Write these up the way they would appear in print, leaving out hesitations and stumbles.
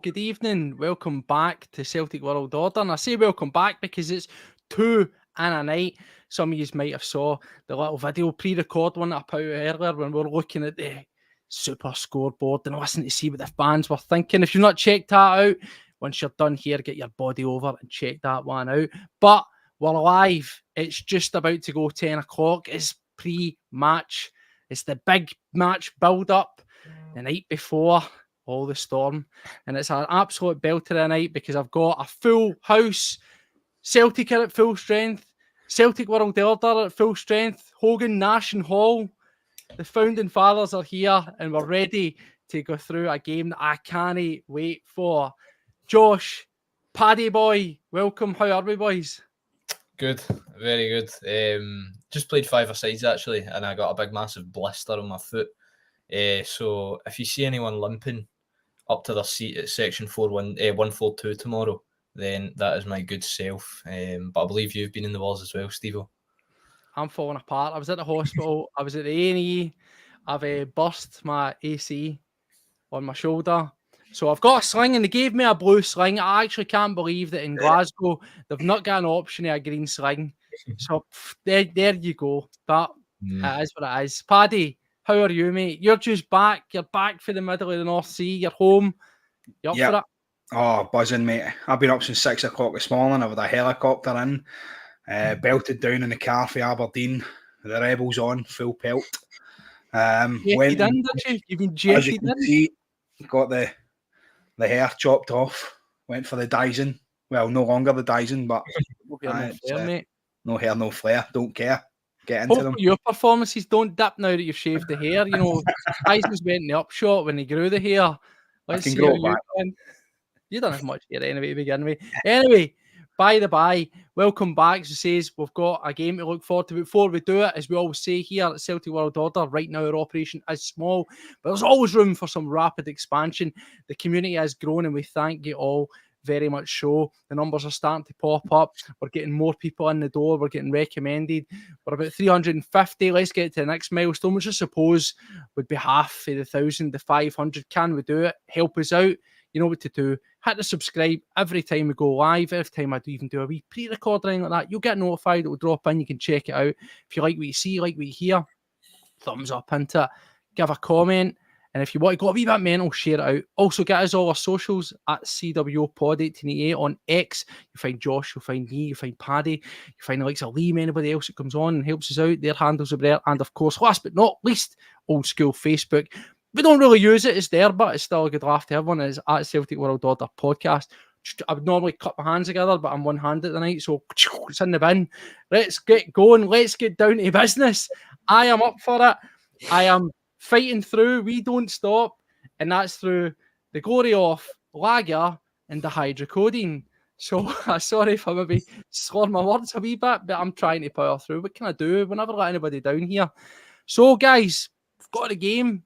good evening. Welcome back to Celtic World Order. And I say welcome back because it's 2 and a night. Some of you might have saw the little video pre-record one that I put out earlier when we were looking at the super scoreboard and listening to see what the fans were thinking. If you've not checked that out, once you're done here, get your body over and check that one out. But we're live. It's just about to go 10 o'clock. It's pre-match. It's the big match build-up the night before all the storm. And it's an absolute belter of a night because I've got a full house. Celtic are at full strength. Celtic World Order at full strength. Hogan, Nash and Hall. The founding fathers are here and we're ready to go through a game that I can't wait for. Josh, Paddy boy, welcome. How are we, boys? Good, very good. Just played 5-a-sides actually, and I got a big massive blister on my foot. So if you see anyone limping up to their seat at section 142 tomorrow, then that is my good self. But I believe you've been in the wars as well, Stevo. I'm falling apart. I was at the hospital. I was at the A&E. I've burst my AC on my shoulder. So I've got a sling and they gave me a blue sling. I actually can't believe that in Glasgow, they've not got an option of a green sling. So there you go. But it is what it is. Paddy, how are you, mate? You're just back. You're back for the middle of the North Sea. You're home. You up for it? Oh, buzzing, mate. I've been up since 6 o'clock this morning. I've had a helicopter in, belted down in the car for Aberdeen. The Rebels on, full pelt. Jetted in, did you? You've been jetted in? See, got the hair chopped off. Went for the Dyson. Well, no longer the Dyson, but no hair, no flare. Don't care. Get into them. Your performances don't dip now that you've shaved the hair. You know, Dyson's went in the upshot when he grew the hair. Let's see how you can. You don't have much hair anyway to begin with. Anyway, by the by, welcome back. As it says, we've got a game to look forward to. Before we do it, as we always say here at Celtic World Order, right now our operation is small, but there's always room for some rapid expansion. The community has grown and we thank you all very much so. The numbers are starting to pop up. We're getting more people in the door. We're getting recommended. We're about 350. Let's get to the next milestone, which I suppose would be half of the 1,000, the 500. Can we do it? Help us out. You know what to do. Hit the subscribe every time we go live. Every time I do even do a wee pre-record or anything like that, you'll get notified. It will drop in. You can check it out. If you like what you see, like what you hear, thumbs up into it. Give a comment. And if you want to go a wee bit mental, share it out. Also, get us all our socials at CWPod1888 on X. You find Josh, you'll find me, you find Paddy, you find the likes of Liam, anybody else that comes on and helps us out. Their handles are there. And of course, last but not least, old school Facebook. We don't really use it. It's there, but it's still a good laugh to have one. It's at Celtic World Order Podcast. I would normally cut my hands together, but I'm one-handed tonight, so it's in the bin. Let's get going. Let's get down to business. I am up for it. I am fighting through. We don't stop. And that's through the glory of lager and the hydrocodone. So sorry if I maybe slur my words a wee bit, but I'm trying to power through. What can I do? We'll never let anybody down here. So, guys, we've got a game.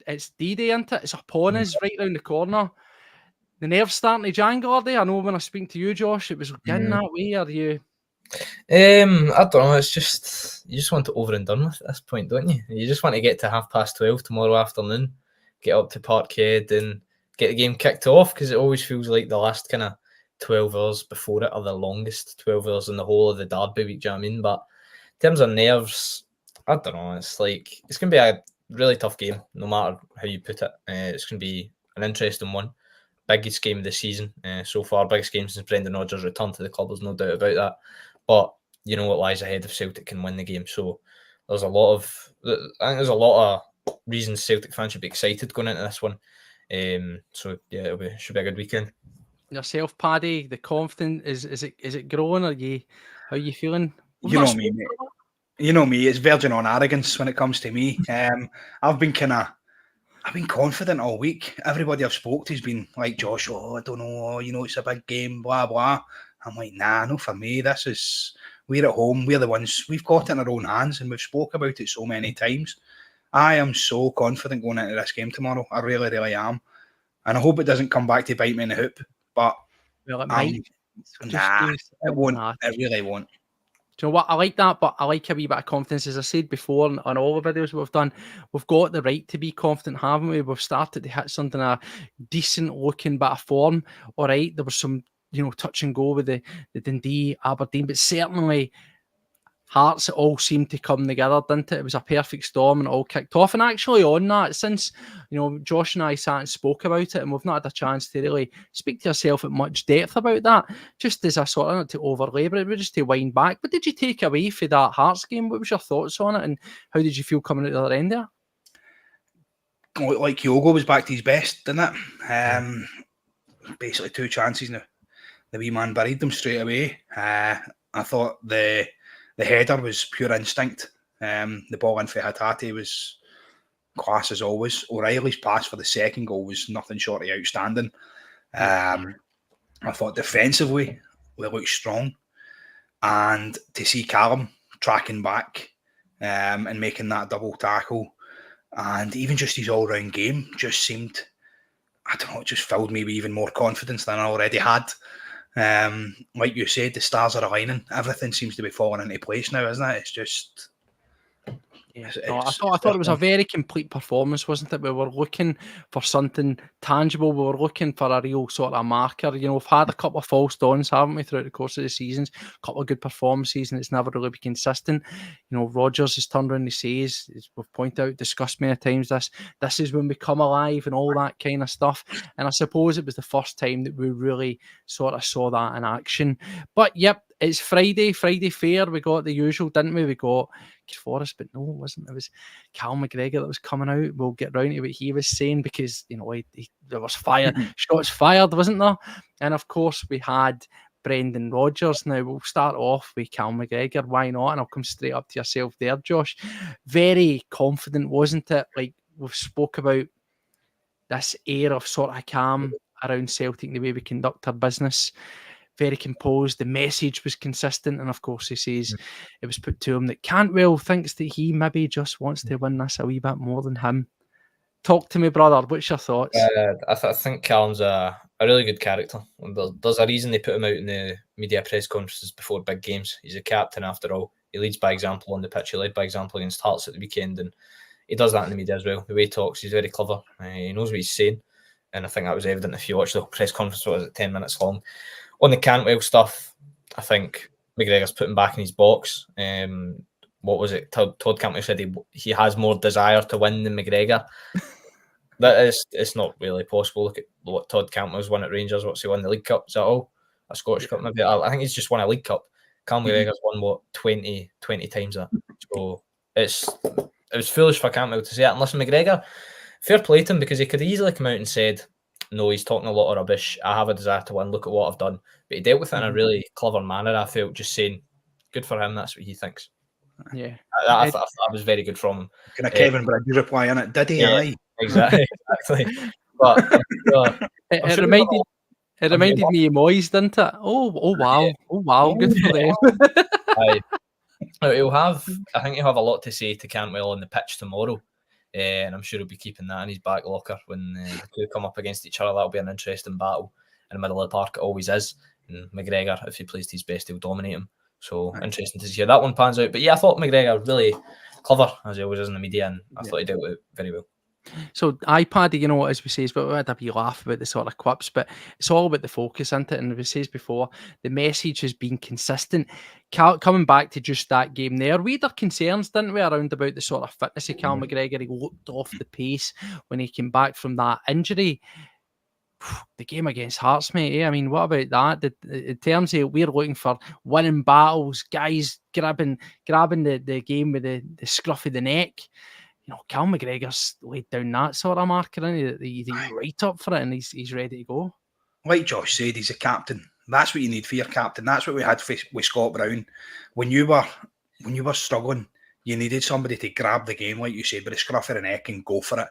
It's D-Day, isn't it? It's upon us, right round the corner. The nerves starting to jangle, are they? I know when I speak to you, Josh, it was getting that way. Are you? I don't know. It's just you just want to over and done with at this point, don't you? You just want to get to 12:30 tomorrow afternoon, get up to Parkhead and get the game kicked off because it always feels like the last kind of 12 hours before it are the longest 12 hours in the whole of the Derby week. Do you know what I mean? But in terms of nerves, I don't know. It's like it's going to be a really tough game, no matter how you put it. It's going to be an interesting one. Biggest game of the season so far. Biggest game since Brendan Rodgers returned to the club. There's no doubt about that. But you know what lies ahead if Celtic can win the game. So I think there's a lot of reasons Celtic fans should be excited going into this one. So yeah, should be a good weekend. Yourself, Paddy, the confidence is it growing? How are you feeling? You know me, mate. You know me, it's verging on arrogance when it comes to me. I've been confident all week. Everybody I've spoke to has been like, Josh, I don't know, it's a big game, blah, blah. I'm like, nah, no for me. We're at home. We're the ones, we've got it in our own hands and we've spoke about it so many times. I am so confident going into this game tomorrow. I really, really am. And I hope it doesn't come back to bite me in the hoop. But well, it might. Nah, it won't. It really won't. Do you know what? I like that, but I like a wee bit of confidence. As I said before on all the videos we've done, we've got the right to be confident, haven't we? We've started to hit something, a decent looking bit of form. All right, there was some, touch and go with the Dundee, Aberdeen, but certainly Hearts, it all seemed to come together, didn't it? It was a perfect storm and it all kicked off. And actually on that, since, Josh and I sat and spoke about it, and we've not had a chance to really speak to yourself at much depth about that, just as a sort of, not to overlay, but just to wind back. What did you take away for that Hearts game? What was your thoughts on it, and how did you feel coming out the other end there? Like Kyogo was back to his best, didn't it? Basically 2 chances now. The wee man buried them straight away. I thought the header was pure instinct. The ball in for Hatate was class as always. O'Reilly's pass for the second goal was nothing short of outstanding. I thought defensively we looked strong, and to see Callum tracking back and making that double tackle, and even just his all-round game just seemed, I don't know, it just filled me with even more confidence than I already had. Like you said, the stars are aligning. Everything seems to be falling into place now, isn't it? It's just... I thought it was a very complete performance, wasn't it? We were looking for something tangible. We were looking for a real sort of marker. We've had a couple of false dawns, haven't we, throughout the course of the seasons? A couple of good performances, and it's never really been consistent. Rodgers has turned around and says, as we've pointed out, discussed many times, this is when we come alive and all that kind of stuff. And I suppose it was the first time that we really sort of saw that in action. But yep, it's Friday Fair. We got the usual, didn't we? We got Forest, but no, it wasn't. It was Cal McGregor that was coming out. We'll get round to what he was saying, because there was shots fired, wasn't there? And of course we had Brendan Rodgers. Now we'll start off with Cal McGregor. Why not? And I'll come straight up to yourself there, Josh. Very confident, wasn't it? Like we've spoke about this air of sort of calm around Celtic, the way we conduct our business. Very composed. The message was consistent, and of course he says it was put to him that Cantwell thinks that he maybe just wants to win this a wee bit more than him. Talk to me, brother. What's your thoughts? I think Callum's a really good character. There's a reason they put him out in the media press conferences before big games. He's a captain after all. He leads by example on the pitch. He led by example against Hearts at the weekend, and he does that in the media as well. The way he talks, he's very clever. He knows what he's saying, and I think that was evident if you watched the press conference. What was it, 10 minutes long? On the Cantwell stuff, I think McGregor's put him back in his box. What was it? Todd Cantwell said he has more desire to win than McGregor. It's not really possible. Look at what Todd Cantwell's won at Rangers. What's he won? The League Cup? Is that all? A Scottish Cup maybe? I think he's just won a League Cup. Cam McGregor's won 20 times that. So it was foolish for Cantwell to say that. And listen, McGregor, fair play to him, because he could easily come out and said, no, he's talking a lot of rubbish. I have a desire to win. Look at what I've done. But he dealt with it in a really clever manner, I felt, just saying, good for him. That's what he thinks. Yeah. I thought that was very good from him. Kind of Kevin Bridges reply on it. Did he? Yeah, exactly. But it reminded me of Moyes, didn't it? Oh wow. Oh wow. Good for them. I think he'll have a lot to say to Cantwell on the pitch tomorrow. And I'm sure he'll be keeping that in his back locker when the two come up against each other. That'll be an interesting battle in the middle of the park. It always is. And McGregor, if he plays his best, he'll dominate him. So interesting to see how that one pans out. But yeah, I thought McGregor really clever, as he always is in the media, and I thought he dealt with it very well. So Paddy, as we say, but we had a wee laugh about the sort of quips, but it's all about the focus, isn't it? And as we says before, the message has been consistent. Coming back to just that game there, we had our concerns, didn't we, around about the sort of fitness of Cal McGregor. He looked off the pace when he came back from that injury. The game against Hearts, mate. I mean, what about that? In terms of we're looking for winning battles, guys grabbing the game with the scruff of the neck. Cal McGregor's laid down that sort of marker, and he's right up for it, and he's ready to go. Like Josh said, he's a captain. That's what you need for your captain. That's what we had with Scott Brown. When you were struggling, you needed somebody to grab the game, like you said, with the scruff of the neck and go for it.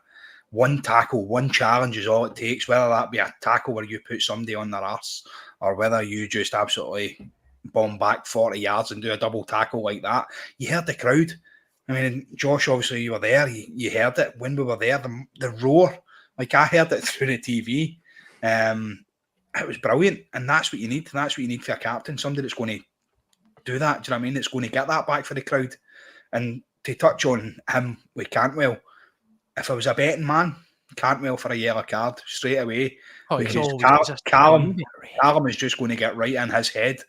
One tackle, one challenge is all it takes, whether that be a tackle where you put somebody on their arse, or whether you just absolutely bomb back 40 yards and do a double tackle like that. You heard the crowd. I mean, Josh, obviously you were there. You heard it when we were there. The roar, like I heard it through the TV. It was brilliant, and that's what you need. That's what you need for a captain, somebody that's going to do that. Do you know what I mean? It's going to get that back for the crowd. And to touch on him with Cantwell, if I was a betting man, Cantwell for a yellow card straight away. Because Callum is just going to get right in his head,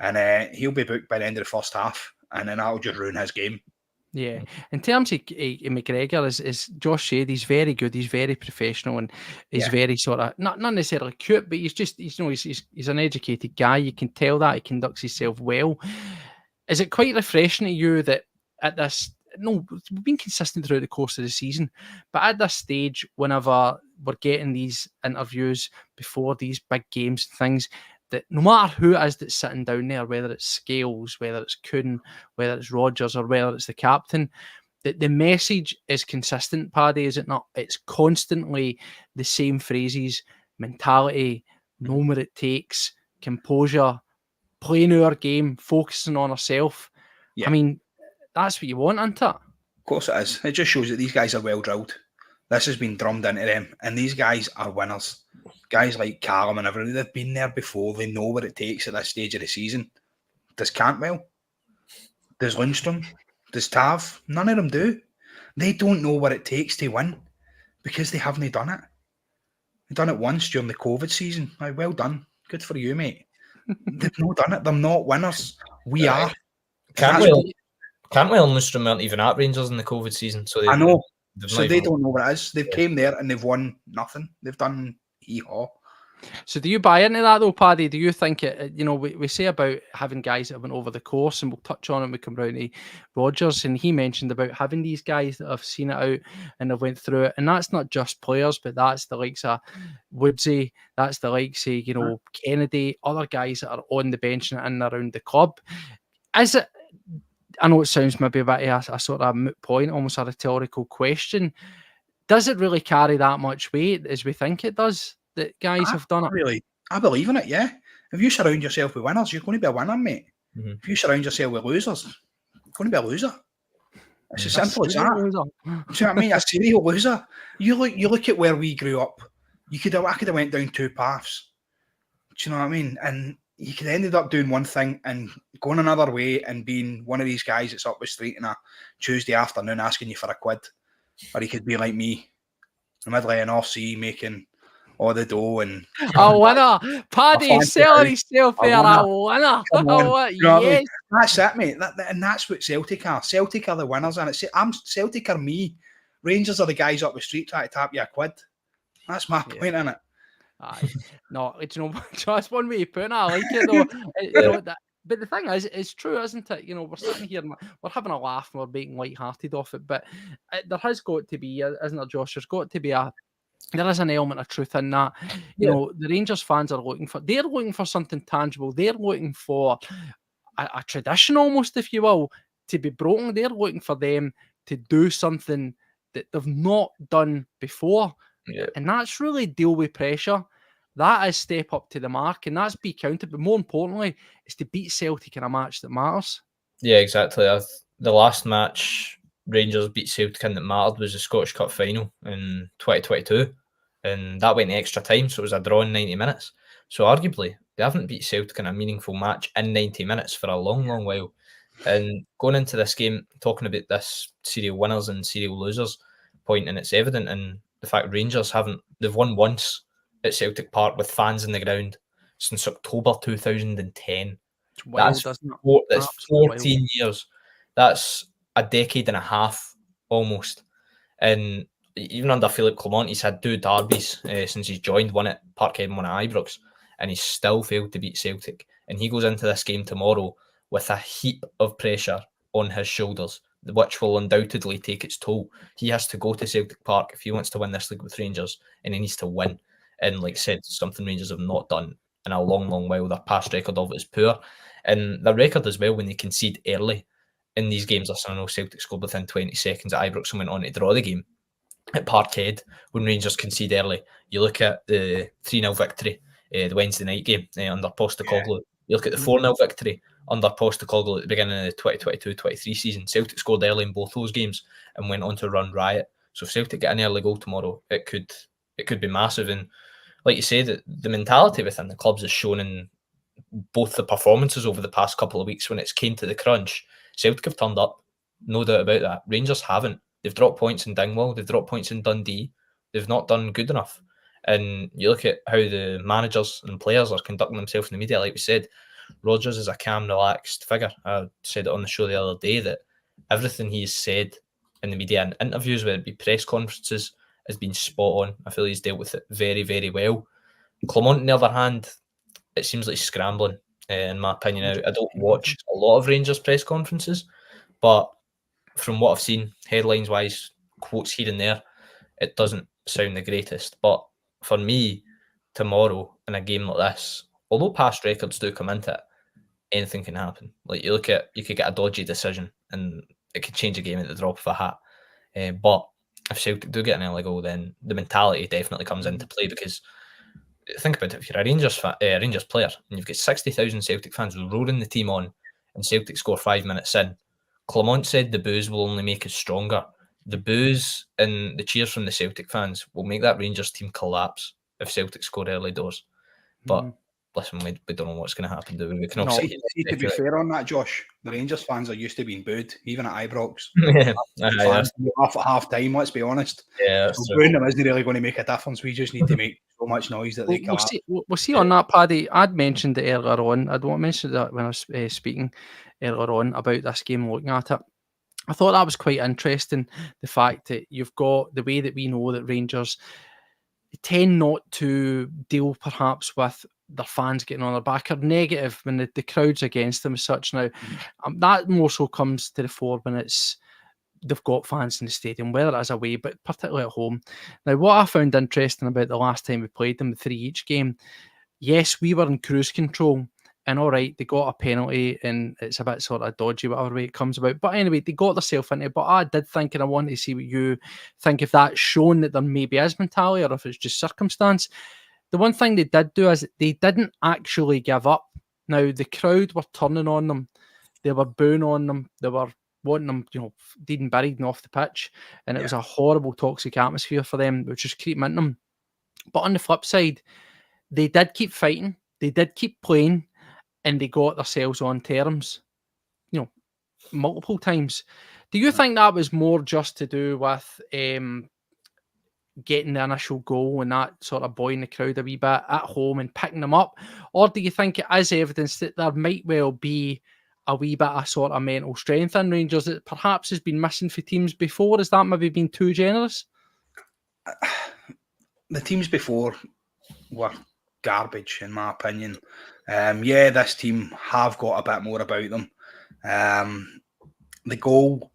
and he'll be booked by the end of the first half, and then that'll just ruin his game. Yeah, in terms of McGregor, as Josh said, he's very good. He's very professional, and he's very sort of not necessarily cute, but he's an educated guy. You can tell that he conducts himself well. Is it quite refreshing to you that at this? No, we've been consistent throughout the course of the season, but at this stage, whenever we're getting these interviews before these big games and things, that no matter who it is that's sitting down there, whether it's Scales, whether it's Kuhn, whether it's Rodgers, or whether it's the captain, that the message is consistent, Paddy, is it not? It's constantly the same phrases: mentality, know what it takes, composure, playing our game, focusing on ourselves. Yeah. I mean, that's what you want, isn't it? Of course it is. It just shows that these guys are well drilled. This has been drummed into them, and these guys are winners. Guys like Callum and everything, they've been there before. They know what it takes at this stage of the season. Does Cantwell? Does Lundstrom? Does Tav? None of them do. They don't know what it takes to win because they haven't done it. They've done it once during the COVID season. Well done. Good for you, mate. They've not done it. They're not winners. We are. Cantwell and Lundstrom weren't even at Rangers in the COVID season. So I know. So they don't know what it is. They've came there and they've won nothing. They've done hee-haw. So do you buy into that though, Paddy? Do you think it, we say about having guys that went over the course, and we'll touch on it when we come round to Rodgers, and he mentioned about having these guys that have seen it out and have went through it, and that's not just players, but that's the likes of Woodsy, that's the likes of, Kennedy, other guys that are on the bench and around the club. Is it, I know it sounds maybe a bit of a sort of moot point, almost a rhetorical question. Does it really carry that much weight as we think it does, that guys have done it? Really, I believe in it, yeah. If you surround yourself with winners, you're going to be a winner, mate. Mm-hmm. If you surround yourself with losers, you're going to be a loser. It's as simple as that. Do you know what I mean? A serial loser. You look at where we grew up. I could have went down two paths. Do you know what I mean? And you could have ended up doing one thing and going another way and being one of these guys that's up the street on a Tuesday afternoon asking you for a quid. Or he could be like me, in the middle of an off-sea, making all the dough and... A winner! Paddy selling himself there, a winner! Yes! That's it, mate. And that's what Celtic are. Celtic are the winners, and Celtic are me. Rangers are the guys up the street trying to tap you a quid. That's my point in it. No, that's one way of putting it. I like it though. But the thing is, it's true, isn't it? We're sitting here and we're having a laugh and we're being light-hearted off it, but there has got to be, isn't there, Josh? There's got to be there is an element of truth in that. The Rangers fans are looking for something tangible. They're looking for a tradition almost, if you will, to be broken. They're looking for them to do something that they've not done before. Yeah. And that's really deal with pressure. That is step up to the mark, and that's be counted. But more importantly, is to beat Celtic in a match that matters. Yeah, exactly. The last match Rangers beat Celtic in that mattered was the Scottish Cup final in 2022, and that went extra time, so it was a draw in 90 minutes. So arguably, they haven't beat Celtic in a meaningful match in 90 minutes for a long, long while. And going into this game, talking about this serial winners and serial losers point, and it's evident in the fact Rangers they've won once at Celtic Park with fans in the ground since October 2010. It's wild, that's 14 years. That's a decade and a half almost. And even under Philippe Clement, he's had 2 derbies since he's joined, one at Parkhead and one at Ibrox, and he's still failed to beat Celtic. And he goes into this game tomorrow with a heap of pressure on his shoulders, which will undoubtedly take its toll. He has to go to Celtic Park if he wants to win this league with Rangers, and he needs to win. And like I said, something Rangers have not done in a long, long while. Their past record of it is poor. And their record as well, when they concede early in these games, I know Celtic scored within 20 seconds at Ibrox and went on to draw the game. At Parkhead, when Rangers concede early, you look at the 3-0 victory, the Wednesday night game under Postecoglou. You look at the 4-0 victory under Postecoglou at the beginning of the 2022-23 season. Celtic scored early in both those games and went on to run riot. So if Celtic get an early goal tomorrow, it could be massive. And like you say, the mentality within the clubs is shown in both the performances over the past couple of weeks when it's came to the crunch, Celtic have turned up, no doubt about that. Rangers haven't. They've dropped points in Dingwall, they've dropped points in Dundee, they've not done good enough. And you look at how the managers and players are conducting themselves in the media, like we said, Rodgers is a calm, relaxed figure. I said it on the show the other day that everything he's said in the media and interviews, whether it be press conferences, has been spot on. I feel he's dealt with it very, very well. Clement, on the other hand, it seems like he's scrambling, in my opinion. I don't watch a lot of Rangers press conferences, but from what I've seen, headlines-wise, quotes here and there, it doesn't sound the greatest. But for me, tomorrow, in a game like this, although past records do come into it, anything can happen. Like, you could get a dodgy decision and it could change a game at the drop of a hat. But if Celtic do get an early goal, then the mentality definitely comes into play, because think about it, if you're a Rangers player and you've got 60,000 Celtic fans roaring the team on and Celtic score 5 minutes in, Clement said the boos will only make us stronger. The boos and the cheers from the Celtic fans will make that Rangers team collapse if Celtic score early doors. But listen, we don't know what's going to happen, do we? We can all to be fair on that, Josh, the Rangers fans are used to being booed, even at Ibrox. Off at half time, let's be honest. Yeah, so booing them isn't really going to make a difference. We just need to make so much noise that they collapse. We'll see on that, Paddy. I'd mentioned it earlier on. I don't mention that when I was speaking earlier on about this game, looking at it. I thought that was quite interesting, the fact that you've got the way that we know that Rangers tend not to deal perhaps with their fans getting on their back or negative when the crowd's against them as such. Now, that more so comes to the fore when they've got fans in the stadium, whether it is away, but particularly at home. Now, what I found interesting about the last time we played them, the 3 each game, yes, we were in cruise control, and all right, they got a penalty, and it's a bit sort of dodgy, whatever way it comes about. But anyway, they got themselves into it. But I did think, and I wanted to see what you think, if that's shown that there maybe is mentality or if it's just circumstance. The one thing they did do is they didn't actually give up. Now, the crowd were turning on them. They were booing on them. They were wanting them, dead and buried and off the pitch. And it was a horrible, toxic atmosphere for them, which was creeping into them. But on the flip side, they did keep fighting. They did keep playing. And they got themselves on terms, multiple times. Do you think that was more just to do with getting the initial goal and that sort of buoying the crowd a wee bit at home and picking them up? Or do you think it is evidence that there might well be a wee bit of sort of mental strength in Rangers that perhaps has been missing for teams before? Has that maybe been too generous? The teams before were garbage, in my opinion. This team have got a bit more about them. The goal,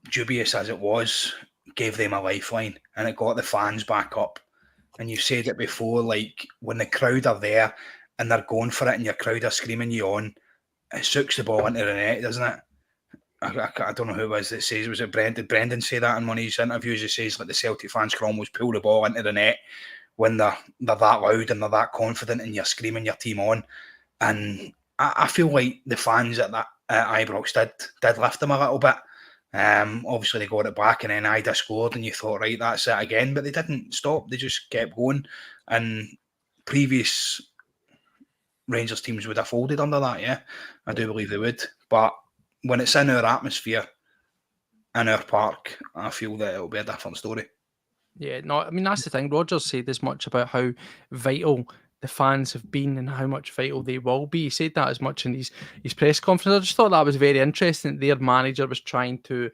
dubious as it was, gave them a lifeline, and it got the fans back up. And you've said it before, like when the crowd are there and they're going for it and your crowd are screaming you on, it sucks the ball into the net, doesn't it? I don't know who it was that says, was it Brendan? Did Brendan say that in one of his interviews? He says like the Celtic fans can almost pull the ball into the net when they're that loud and they're that confident and you're screaming your team on. And I feel like the fans at Ibrox did lift them a little bit. Obviously they got it back and then Ida scored and you thought, right, that's it again. But they didn't stop. They just kept going. And previous Rangers teams would have folded under that, yeah. I do believe they would. But when it's in our atmosphere, in our park, I feel that it'll be a different story. Yeah, no, I mean, that's the thing. Rodgers said as much about how vital the fans have been and how much vital they will be. He said that as much in his press conference. I just thought that was very interesting. Their manager was trying to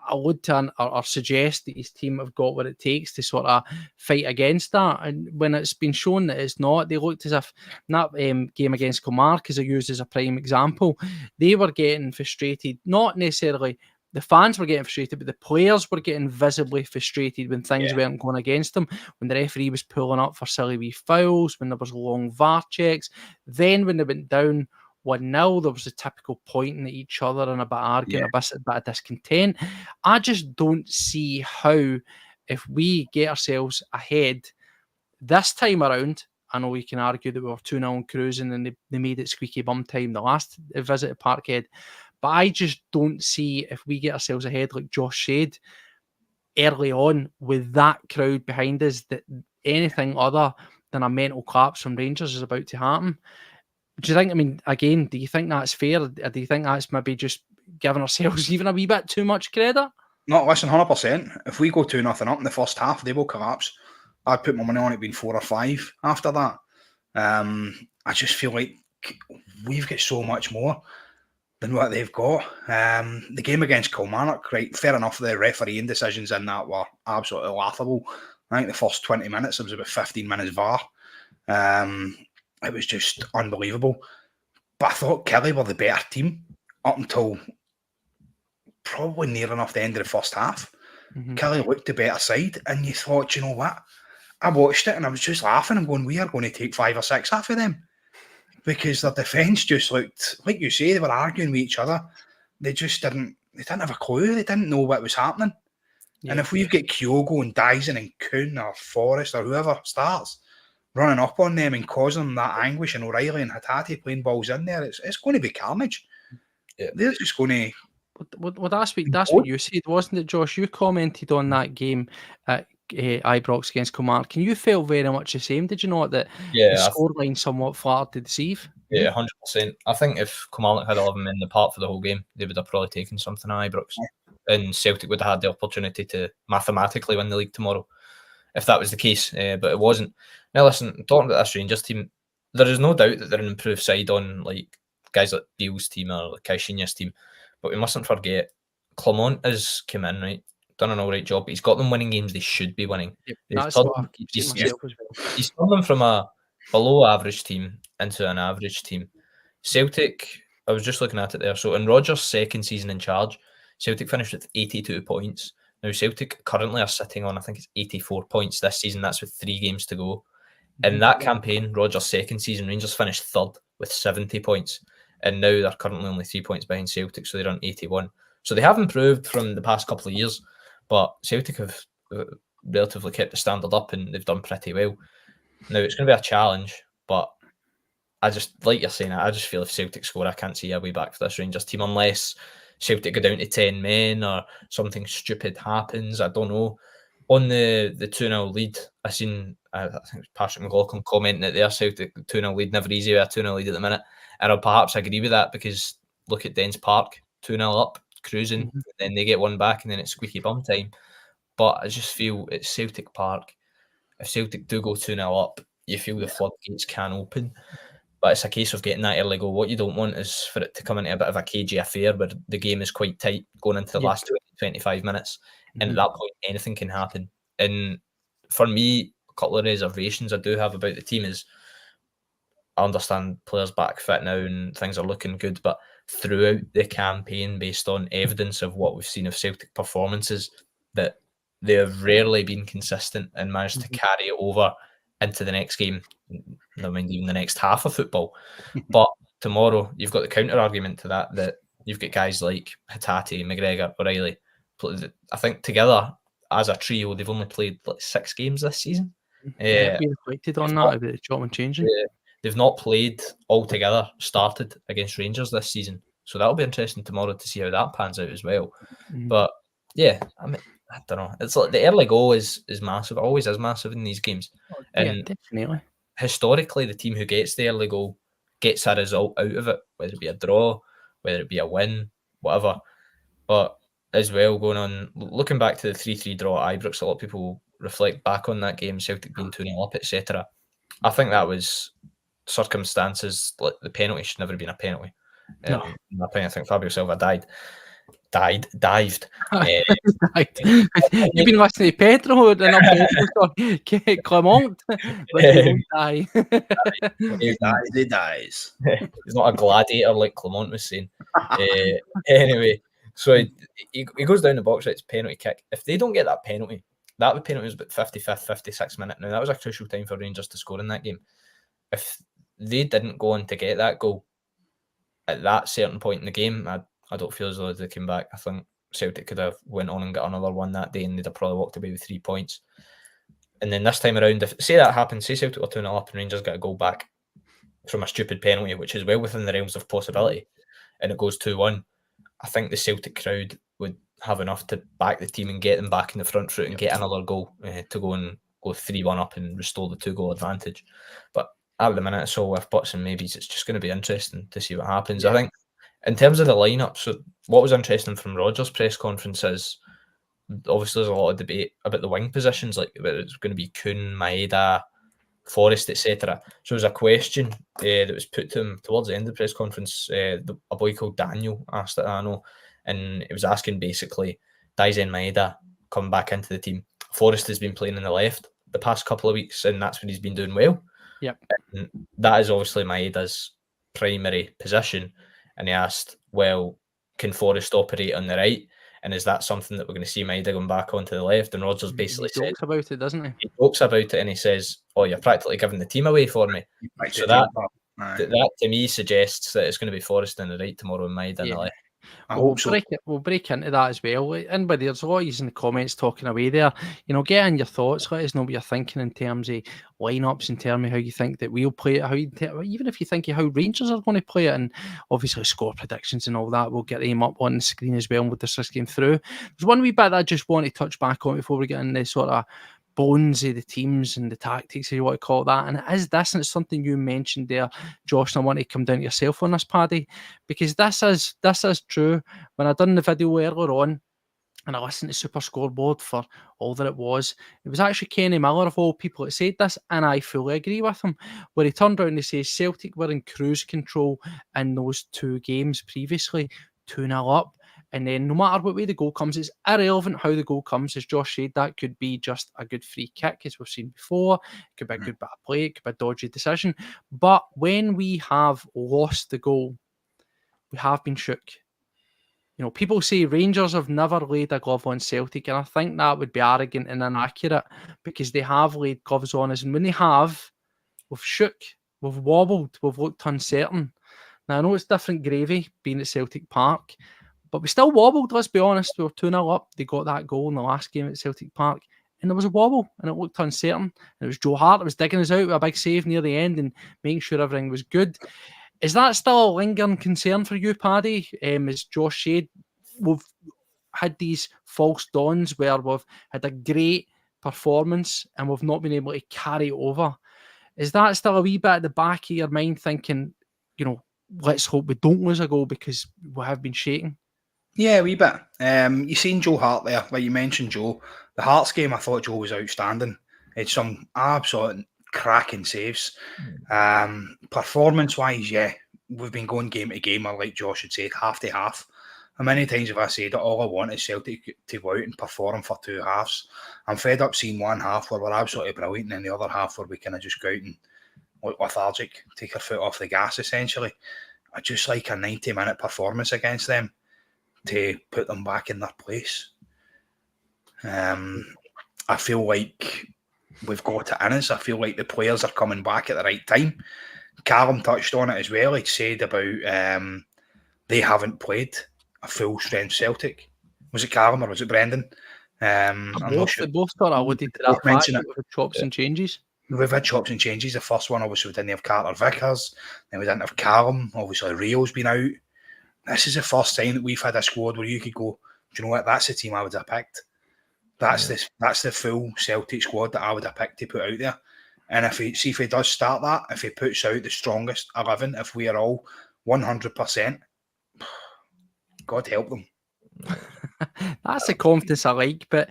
allude to or suggest that his team have got what it takes to sort of fight against that. And when it's been shown that it's not, they looked as if that game against Kilmarnock, as I used as a prime example, they were getting frustrated, not necessarily the fans were getting frustrated, but the players were getting visibly frustrated when things weren't going against them, when the referee was pulling up for silly wee fouls, when there was long VAR checks. Then when they went down 1-0, there was a typical pointing at each other and a bit of arguing, a bit of discontent. I just don't see how, if we get ourselves ahead this time around, I know we can argue that we were 2-0 cruising and they made it squeaky bum time the last visit at Parkhead, but I just don't see, if we get ourselves ahead, like Josh said, early on with that crowd behind us, that anything other than a mental collapse from Rangers is about to happen. Do you think, I mean, again, do you think that's fair? Or do you think that's maybe just giving ourselves even a wee bit too much credit? No, listen, 100%. If we go 2-0 up in the first half, they will collapse. I'd put my money on it being 4 or 5 after that. I just feel like we've got so much more than what they've got. The game against Kilmarnock, right, fair enough, the refereeing decisions in that were absolutely laughable. I think the first 20 minutes, it was about 15 minutes VAR. It was just unbelievable. But I thought Kelly were the better team up until probably near enough the end of the first half. Kelly looked the better side, and you thought, you know what? I watched it and I was just laughing. I'm going, we are going to take 5 or 6 off of them, because their defence just looked, like you say, they were arguing with each other. They just didn't have a clue. They didn't know what was happening. Yeah. And if we've got Kyogo and Dyson and Kuhn or Forrest or whoever starts running up on them and causing them that anguish, and O'Reilly and Hatate playing balls in there, it's going to be carnage. Yeah. They're just going to... Well, that's what you said, wasn't it, Josh? You commented on that game at Ibrox against Kilmarnock. Can you feel very much the same? Did you not, that the scoreline somewhat flattered to deceive? Yeah, 100%. I think if Kilmarnock had 11 men in the park for the whole game, they would have probably taken something at Ibrox. And Celtic would have had the opportunity to mathematically win the league tomorrow, if that was the case. But it wasn't. Now, listen, talking about this Rangers team, there is no doubt that they're an improved side on like guys like Beale's team or like Caixinha's team. But we mustn't forget, Clement has come in, right? Done an all right job, but he's got them winning games they should be winning. Yep, he's turned them from a below average team into an average team. Celtic, I was just looking at it there. So in Rodgers' second season in charge, Celtic finished with 82 points. Now Celtic currently are sitting on, I think it's 84 points this season. That's with 3 games to go. In that campaign, Rodgers' second season, Rangers finished third with 70 points. And now they're currently only 3 points behind Celtic, so they're on 81. So they have improved from the past couple of years, but Celtic have relatively kept the standard up and they've done pretty well. Now, it's going to be a challenge, but I just, like you're saying, I just feel if Celtic score, I can't see a way back for this Rangers team unless Celtic go down to 10 men or something stupid happens. I don't know. On the 2-0 lead, I think it was Patrick McLaughlin commenting that their Celtic 2-0 lead, never easy with a 2-0 lead at the minute. And I'll perhaps agree with that, because look at Dens Park, 2-0 up, cruising, and then they get one back and then it's squeaky bum time. But I just feel it's Celtic Park. If Celtic do go 2-0 up, you feel the floodgates can open. But it's a case of getting that early goal. What you don't want is for it to come into a bit of a cagey affair where the game is quite tight going into the last 20-25 minutes. And at that point, anything can happen. And for me, a couple of reservations I do have about the team is, I understand players back fit now and things are looking good, but throughout the campaign, based on evidence of what we've seen of Celtic performances, that they have rarely been consistent and managed to carry it over into the next game, never mind even the next half of football. But tomorrow, you've got the counter argument to that you've got guys like Hatate, McGregor, O'Reilly. I think together as a trio, they've only played like 6 games this season. We reflected on that about the Chapman changing. They've not played all together, started against Rangers this season. So that'll be interesting tomorrow to see how that pans out as well. But yeah, I mean, I don't know. It's like the early goal is massive. It always is massive in these games. And definitely. Historically, the team who gets the early goal gets a result out of it, whether it be a draw, whether it be a win, whatever. But as well, looking back to the 3-3 draw at Ibrox, a lot of people reflect back on that game, Celtic being 2-0 up, etc. I think that was circumstances, like the penalty should never have been a penalty. No. In my opinion, I think Fabio Silva dived. You've been listening to Pedro and Clement, but he won't die. He dies. He's not a gladiator like Clement was saying. Anyway, so he goes down the box, right? It's penalty kick. If they don't get that penalty was about 55th, 56th minute. Now, that was a crucial time for Rangers to score in that game. If they didn't go on to get that goal at that certain point in the game, I don't feel as though they came back. I think Celtic could have went on and got another one that day and they'd have probably walked away with 3 points. And then this time around, if say that happens, say Celtic were 2-0 up and Rangers got a goal back from a stupid penalty, which is well within the realms of possibility, and it goes 2-1, I think the Celtic crowd would have enough to back the team and get them back in the front foot and get another goal to go 3-1 up and restore the 2-goal advantage. But at the minute it's all with buts and maybes. It's just going to be interesting to see what happens. Yeah. I think in terms of the lineup, so what was interesting from Rodgers' press conference is obviously there's a lot of debate about the wing positions, like whether it's going to be Kuhn, Maeda, Forrest, etc. So there was a question that was put to him towards the end of the press conference. A boy called Daniel asked it, I know, and it was asking basically, Daizen Maeda coming back into the team. Forrest has been playing in the left the past couple of weeks, and that's when he's been doing well. Yep. And that is obviously Maeda's primary position. And he asked, well, can Forrest operate on the right? And is that something that we're going to see Maeda going back onto the left? And Rodgers basically talks about it, doesn't he? He talks about it and he says, oh, you're practically giving the team away for me. So that to me suggests that it's going to be Forrest on the right tomorrow and Maeda on the left. We'll break into that as well. Anybody, there's a lot of you in the comments talking away there. Get in your thoughts. Let us know what you're thinking in terms of lineups, in terms of how you think that we'll play it, even if you think of how Rangers are going to play it, and obviously score predictions and all that. We'll get them up on the screen as well, and we'll discuss game through. There's one wee bit that I just want to touch back on before we get in the sort of bones of the teams and the tactics, if you want to call it that. And it is this, and it's something you mentioned there, Josh, and I want to come down to yourself on this, Paddy, because this is true. When I done the video earlier on and I listened to Super Scoreboard for all that it was actually Kenny Miller of all people that said this, and I fully agree with him, where he turned around and says Celtic were in cruise control in those two games previously, 2-0 up. And then no matter what way the goal comes, it's irrelevant how the goal comes. As Josh said, that could be just a good free kick, as we've seen before. It could be a good bit of play. It could be a dodgy decision. But when we have lost the goal, we have been shook. People say Rangers have never laid a glove on Celtic, and I think that would be arrogant and inaccurate, because they have laid gloves on us. And when they have, we've shook, we've wobbled, we've looked uncertain. Now, I know it's different gravy being at Celtic Park, but we still wobbled, let's be honest. We were 2-0 up. They got that goal in the last game at Celtic Park, and there was a wobble, and it looked uncertain. And it was Joe Hart that was digging us out with a big save near the end and making sure everything was good. Is that still a lingering concern for you, Paddy? As Josh said, we've had these false dawns where we've had a great performance and we've not been able to carry it over. Is that still a wee bit at the back of your mind, thinking, let's hope we don't lose a goal because we have been shaking? Yeah, a wee bit. You seen Joe Hart there, like you mentioned, Joe. The Hearts game, I thought Joe was outstanding. It's some absolute cracking saves. Performance-wise, yeah, we've been going game to game, or like Josh had said, half to half. How many times have I said that all I want is Celtic to go out and perform for two halves? I'm fed up seeing one half where we're absolutely brilliant, and then the other half where we kind of just go out and look lethargic, take our foot off the gas, essentially. I just like a 90-minute performance against them to put them back in their place. I feel like we've got it in us. I feel like the players are coming back at the right time. Callum touched on it as well. He said about they haven't played a full-strength Celtic. Was it Callum or was it Brendan? I'm not sure. They both sort of alluded to that fact with the chops and changes. We've had chops and changes. The first one, obviously, we didn't have Carter Vickers. Then we didn't have Callum. Obviously, Rio's been out. This is the first time that we've had a squad where you could go, do you know what? That's the team I would have picked. That's the full Celtic squad that I would have picked to put out there. And if he does start that, if he puts out the strongest 11, if we are all 100%, God help them. That's the confidence I like. But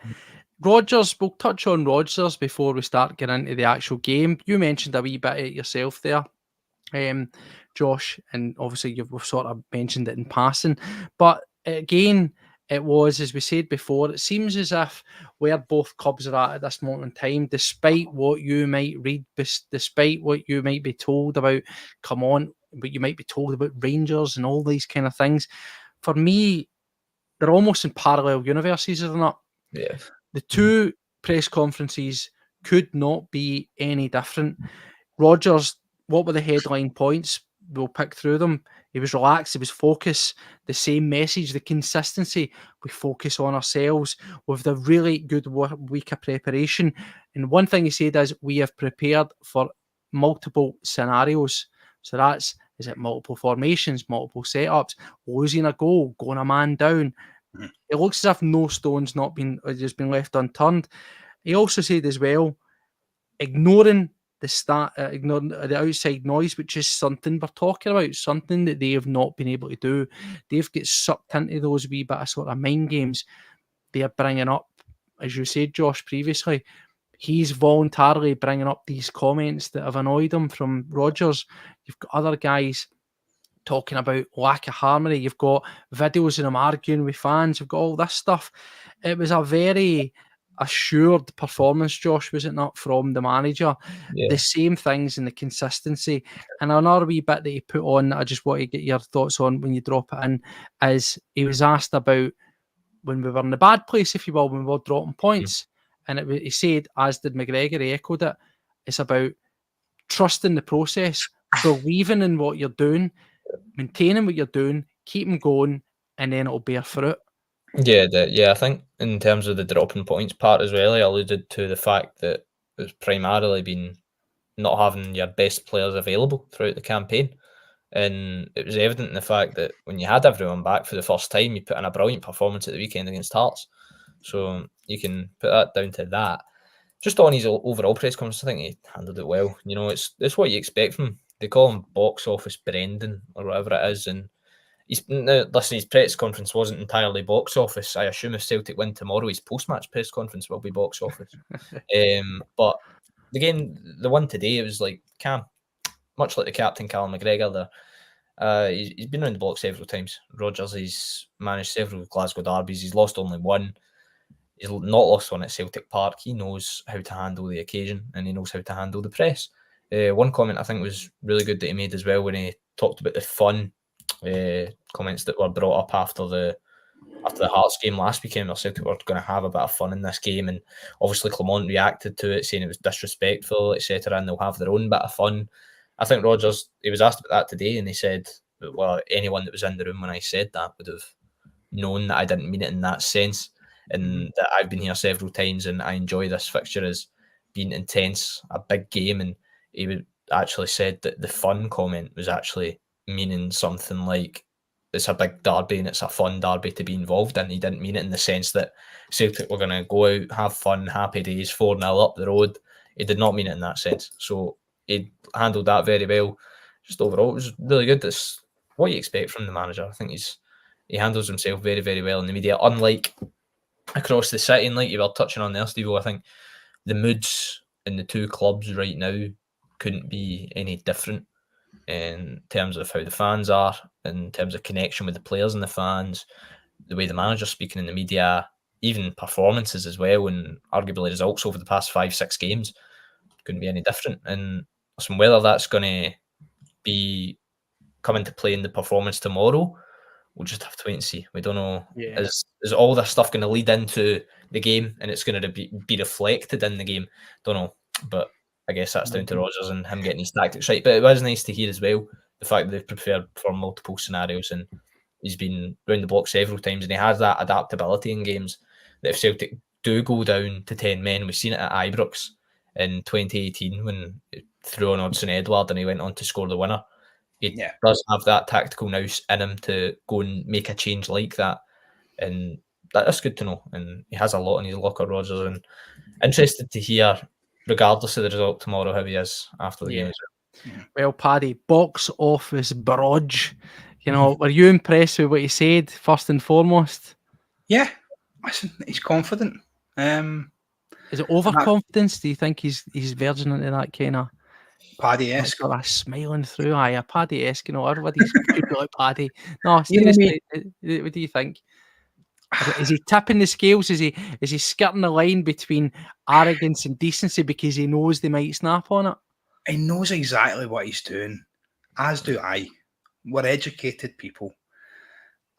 Rodgers, we'll touch on Rodgers before we start getting into the actual game. You mentioned a wee bit of it yourself there, Josh, and obviously we've sort of mentioned it in passing. But again, it was, as we said before, it seems as if where both clubs are at this moment in time, despite what you might read, despite what you might be told about, what you might be told about Rangers and all these kind of things, for me, they're almost in parallel universes, are they not? Yeah. The two press conferences could not be any different. Rodgers, what were the headline points? We'll pick through them. He was relaxed. He was focused. The same message, the consistency. We focus on ourselves with the really good week of preparation. And one thing he said is we have prepared for multiple scenarios. So is it multiple formations, multiple setups, losing a goal, going a man down. It looks as if no stone's just been left unturned. He also said as well, ignoring ignoring the outside noise, which is something we're talking about, something that they have not been able to do. They've got sucked into those wee bit of sort of mind games they're bringing up, as you said, Josh, previously. He's voluntarily bringing up these comments that have annoyed him from Rodgers. You've got other guys talking about lack of harmony. You've got videos of him arguing with fans. You've got all this stuff. It was a very assured performance, Josh, was it not, from the manager? Yeah. The same things and the consistency. And another wee bit that he put on that I just want to get your thoughts on when you drop it in is he was asked about when we were in the bad place, if you will, when we were dropping points. And he said, as did McGregor, he echoed it, it's about trusting the process, believing in what you're doing, maintaining what you're doing, keeping going, and then it'll bear fruit. Yeah, I think in terms of the dropping points part as well, I alluded to the fact that it's primarily been not having your best players available throughout the campaign. And it was evident in the fact that when you had everyone back for the first time, you put in a brilliant performance at the weekend against Hearts. So you can put that down to that. Just on his overall press conference, I think he handled it well. You know, it's what you expect from him. They call him box office Brendan or whatever it is. And his press conference wasn't entirely box office. I assume if Celtic win tomorrow, his post-match press conference will be box office. But the game, the one today, it was like Cam, much like the captain, Callum McGregor there. He's been around the block several times. Rodgers, he's managed several Glasgow derbies. He's lost only one. He's not lost one at Celtic Park. He knows how to handle the occasion and he knows how to handle the press. One comment I think was really good that he made as well when he talked about the fun comments that were brought up after the Hearts game last weekend. Celtic were going to have a bit of fun in this game, and obviously Clement reacted to it, saying it was disrespectful, etc., and they'll have their own bit of fun. I think Rodgers, he was asked about that today, and he said, well, anyone that was in the room when I said that would have known that I didn't mean it in that sense, and that I've been here several times and I enjoy this fixture as being intense, a big game. And he would actually said that the fun comment was actually meaning something like it's a big derby and it's a fun derby to be involved in. He didn't mean it in the sense that Celtic were going to go out, have fun, happy days, 4-0 up the road. He did not mean it in that sense. So he handled that very well. Just overall, it was really good. That's what you expect from the manager. I think he handles himself very, very well in the media, unlike across the city. And like you were touching on there, Stevo, I think the moods in the two clubs right now couldn't be any different in terms of how the fans are, in terms of connection with the players and the fans, the way the manager's speaking in the media, even performances as well, and arguably results over the past 5-6 games couldn't be any different. And so whether that's going to be come into play in the performance tomorrow, we'll just have to wait and see. We don't know. Yeah. Is all this stuff going to lead into the game and it's going to be reflected in the game? Don't know. But I guess that's down to Rodgers and him getting his tactics right. But it was nice to hear as well the fact that they've prepared for multiple scenarios, and he's been round the block several times, and he has that adaptability in games that if Celtic do go down to 10 men, we've seen it at Ibrox in 2018 when he threw on Odsonne Edouard and he went on to score the winner. He does have that tactical nous in him to go and make a change like that, and that's good to know. And he has a lot in his locker, Rodgers, and interested to hear, regardless of the result tomorrow, how he is after the game as well. Well, Paddy, box office Brodge. You know, were you impressed with what he said, first and foremost? Yeah, listen, he's confident. Is it overconfidence? Do you think he's verging into that kind of Paddy-esque? Got that smiling through eye, a Paddy-esque, you know, everybody's like Paddy. No, seriously, what do you think? Is he tipping the scales? Is he skirting the line between arrogance and decency because he knows they might snap on it? He knows exactly what he's doing, as do I. We're educated people.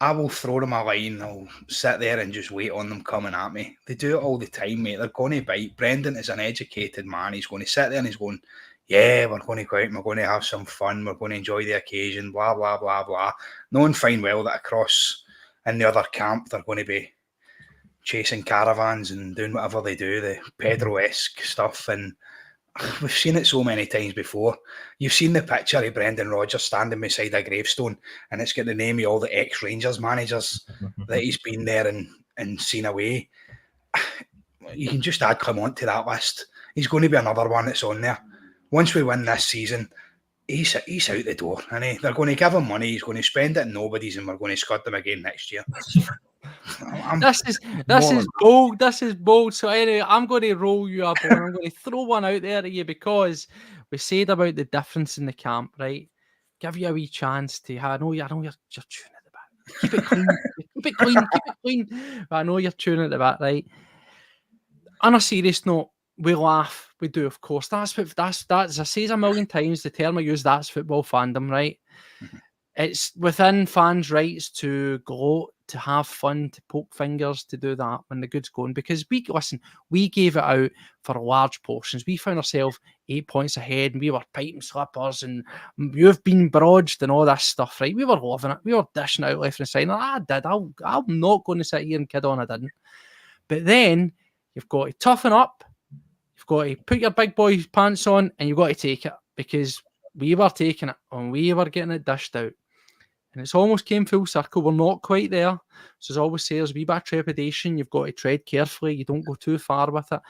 I will throw them a line, I'll sit there and just wait on them coming at me. They do it all the time, mate. They're going to bite. Brendan is an educated man. He's going to sit there and he's going, yeah, we're going to go out and we're going to have some fun. We're going to enjoy the occasion, blah, blah, blah, blah. Knowing fine well that across in the other camp, they're going to be chasing caravans and doing whatever they do, the Pedro-esque stuff. And we've seen it so many times before. You've seen the picture of Brendan Rodgers standing beside a gravestone, and it's got the name of all the ex-Rangers managers that he's been there and seen away. You can just add Clement to that list. He's going to be another one that's on there. once we win this season, he's out the door, and they're going to give him money. He's going to spend it in nobodies, and we're going to scud them again next year. This is bold. This is bold. So anyway, I'm going to roll you up, and I'm going to throw one out there to you because we said about the difference in the camp, right? Give you a wee chance to. I know you're tuning at the back. Keep it clean. Keep it clean. Keep it clean. But I know you're tuning at the back, right? On a serious note, we laugh. We do, of course. That's as I say a million times, the term I use, that's football fandom, right? Mm-hmm. It's within fans' rights to gloat, to have fun, to poke fingers, to do that when the good's going. Because we gave it out for large portions. We found ourselves 8 points ahead, and we were piping slippers, and you've been broached and all this stuff, right? We were loving it. We were dishing out left and right. I did. I'm not going to sit here and kid on I didn't. But then you've got to toughen up. You've got to put your big boy pants on, and you've got to take it, because we were taking it and we were getting it dished out. And it's almost came full circle. We're not quite there. So as I always say, there's a wee bit of trepidation. You've got to tread carefully. You don't go too far with it.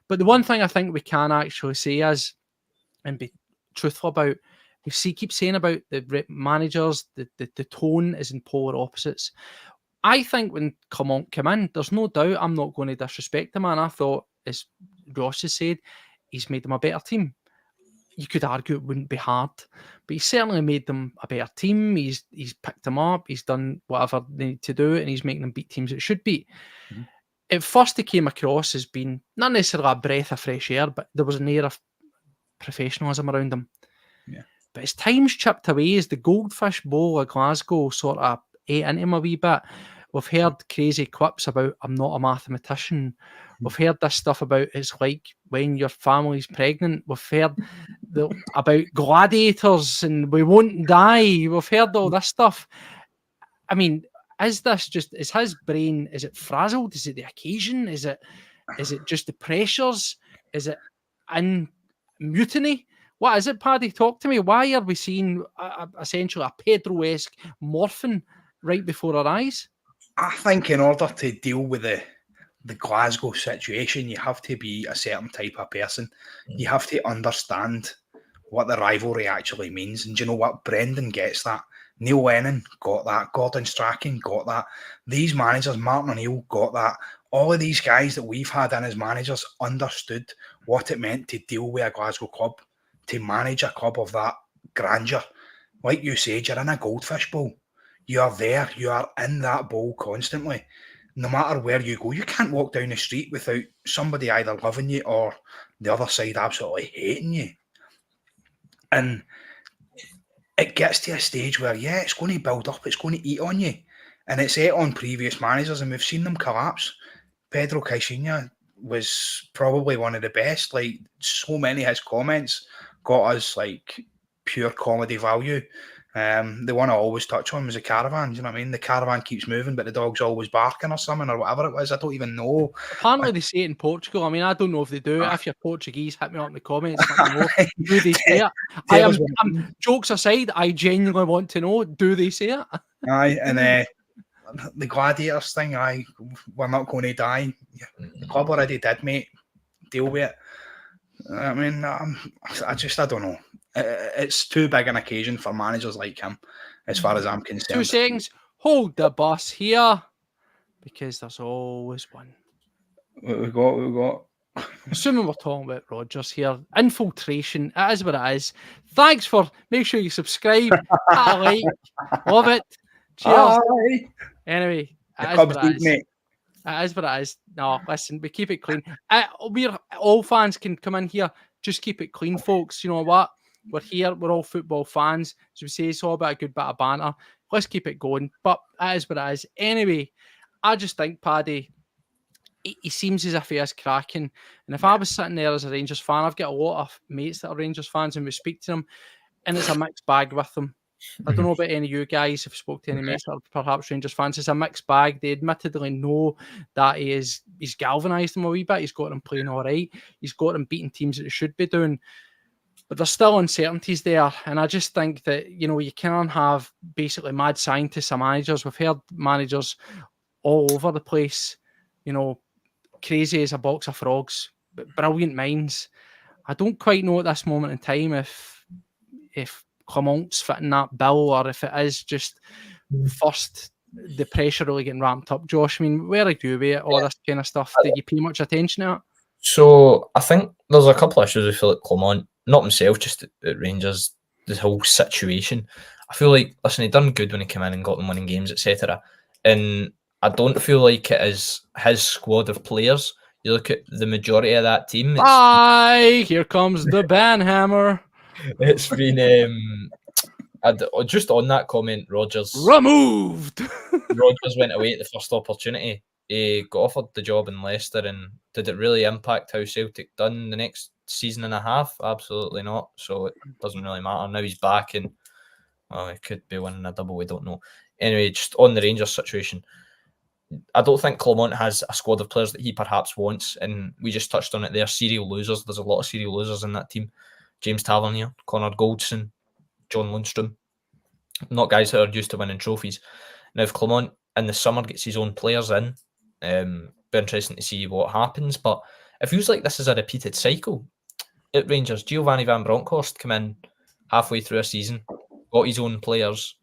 But the one thing I think we can actually say is, and be truthful about, keep saying about the managers, the tone is in polar opposites. I think when come in, there's no doubt, I'm not going to disrespect the man. I thought, as Ross has said, he's made them a better team. You could argue it wouldn't be hard, but he certainly made them a better team. He's picked them up. He's done whatever they need to do, and he's making them beat teams it should beat. Mm-hmm. At first, he came across as being not necessarily a breath of fresh air, but there was an air of professionalism around him. Yeah. But as time's chipped away, as the Goldfish Bowl of Glasgow sort of ate into him a wee bit, we've heard crazy quips about, I'm not a mathematician. We've heard this stuff about, it's like when your family's pregnant. We've heard about gladiators and we won't die. We've heard all this stuff. I mean, is his brain, is it frazzled? Is it the occasion? Is it just the pressures? Is it in mutiny? What is it, Paddy? Talk to me. Why are we seeing essentially a Pedro-esque morphine right before our eyes? I think in order to deal with the Glasgow situation, you have to be a certain type of person. You have to understand what the rivalry actually means. And do you know what? Brendan gets that. Neil Lennon got that. Gordon Strachan got that. These managers, Martin O'Neill, got that. All of these guys that we've had in as managers understood what it meant to deal with a Glasgow club, to manage a club of that grandeur. Like you said, you're in a Goldfish Bowl. You are there. You are in that bowl constantly. No matter where you go, you can't walk down the street without somebody either loving you or the other side absolutely hating you. And it gets to a stage where, yeah, it's going to build up. It's going to eat on you. And it's ate on previous managers, and we've seen them collapse. Pedro Caixinha was probably one of the best. Like, so many of his comments got us, like, pure comedy value. The one I always touch on was the caravan. Do you know what I mean? The caravan keeps moving, but the dog's always barking or something, or whatever it was. I don't even know. Apparently, they say it in Portugal. I mean, I don't know if they do. If you're Portuguese, hit me up in the comments. Let me know. Do they say it? Jokes aside, I genuinely want to know, do they say it? Aye, and the gladiators thing, we're not going to die. The club already did, mate. Deal with it. I mean, I don't know. It's too big an occasion for managers like him, as far as I'm concerned. 2 seconds. Hold the bus here, because there's always one. What we got? Assuming we're talking about Rodgers here, infiltration. It is what it is. Thanks for. Make sure you subscribe. Like, love it. Cheers. Aye. Anyway, it is what it is. It is what it is. No, listen, we keep it clean. All fans can come in here. Just keep it clean, folks. You know what? We're here. We're all football fans. As we say, it's all about a good bit of banter. Let's keep it going. But it is what it is. Anyway, I just think, Paddy, he seems as if he is cracking. And if I was sitting there as a Rangers fan, I've got a lot of mates that are Rangers fans, and we speak to them, and it's a mixed bag with them. I don't know about any of you guys, if you spoke to any mates that are perhaps Rangers fans. It's a mixed bag. They admittedly know that he's galvanised them a wee bit. He's got them playing all right. He's got them beating teams that they should be doing. But there's still uncertainties there. And I just think that, you can have basically mad scientists and managers. We've heard managers all over the place, crazy as a box of frogs, but brilliant minds. I don't quite know at this moment in time if Clement's fitting that bill or if it is just first the pressure really getting ramped up. Josh, I mean, where are you with all this kind of stuff? Did you pay much attention to it? So I think there's a couple of issues with Philip Clement, not himself, just at Rangers, the whole situation. I feel like, listen, he done good when he came in and got them winning games, etc. And I don't feel like it is his squad of players. You look at the majority of that team. Bye! Here comes the banhammer. It's been just on that comment, Rodgers removed. Rodgers went away at the first opportunity. He got offered the job in Leicester, and did it really impact how Celtic done the next season and a half? Absolutely not. So it doesn't really matter. Now he's back, and well, he could be winning a double. We don't know. Anyway, just on the Rangers situation, I don't think Clement has a squad of players that he perhaps wants, and we just touched on it there. Serial losers. There's a lot of serial losers in that team. James Tavernier, Connor Goldson, John Lundstrom. Not guys that are used to winning trophies. Now, if Clement in the summer gets his own players in, be interesting to see what happens. But it feels like this is a repeated cycle at Rangers. Giovanni Van Bronckhorst came in halfway through a season, got his own players,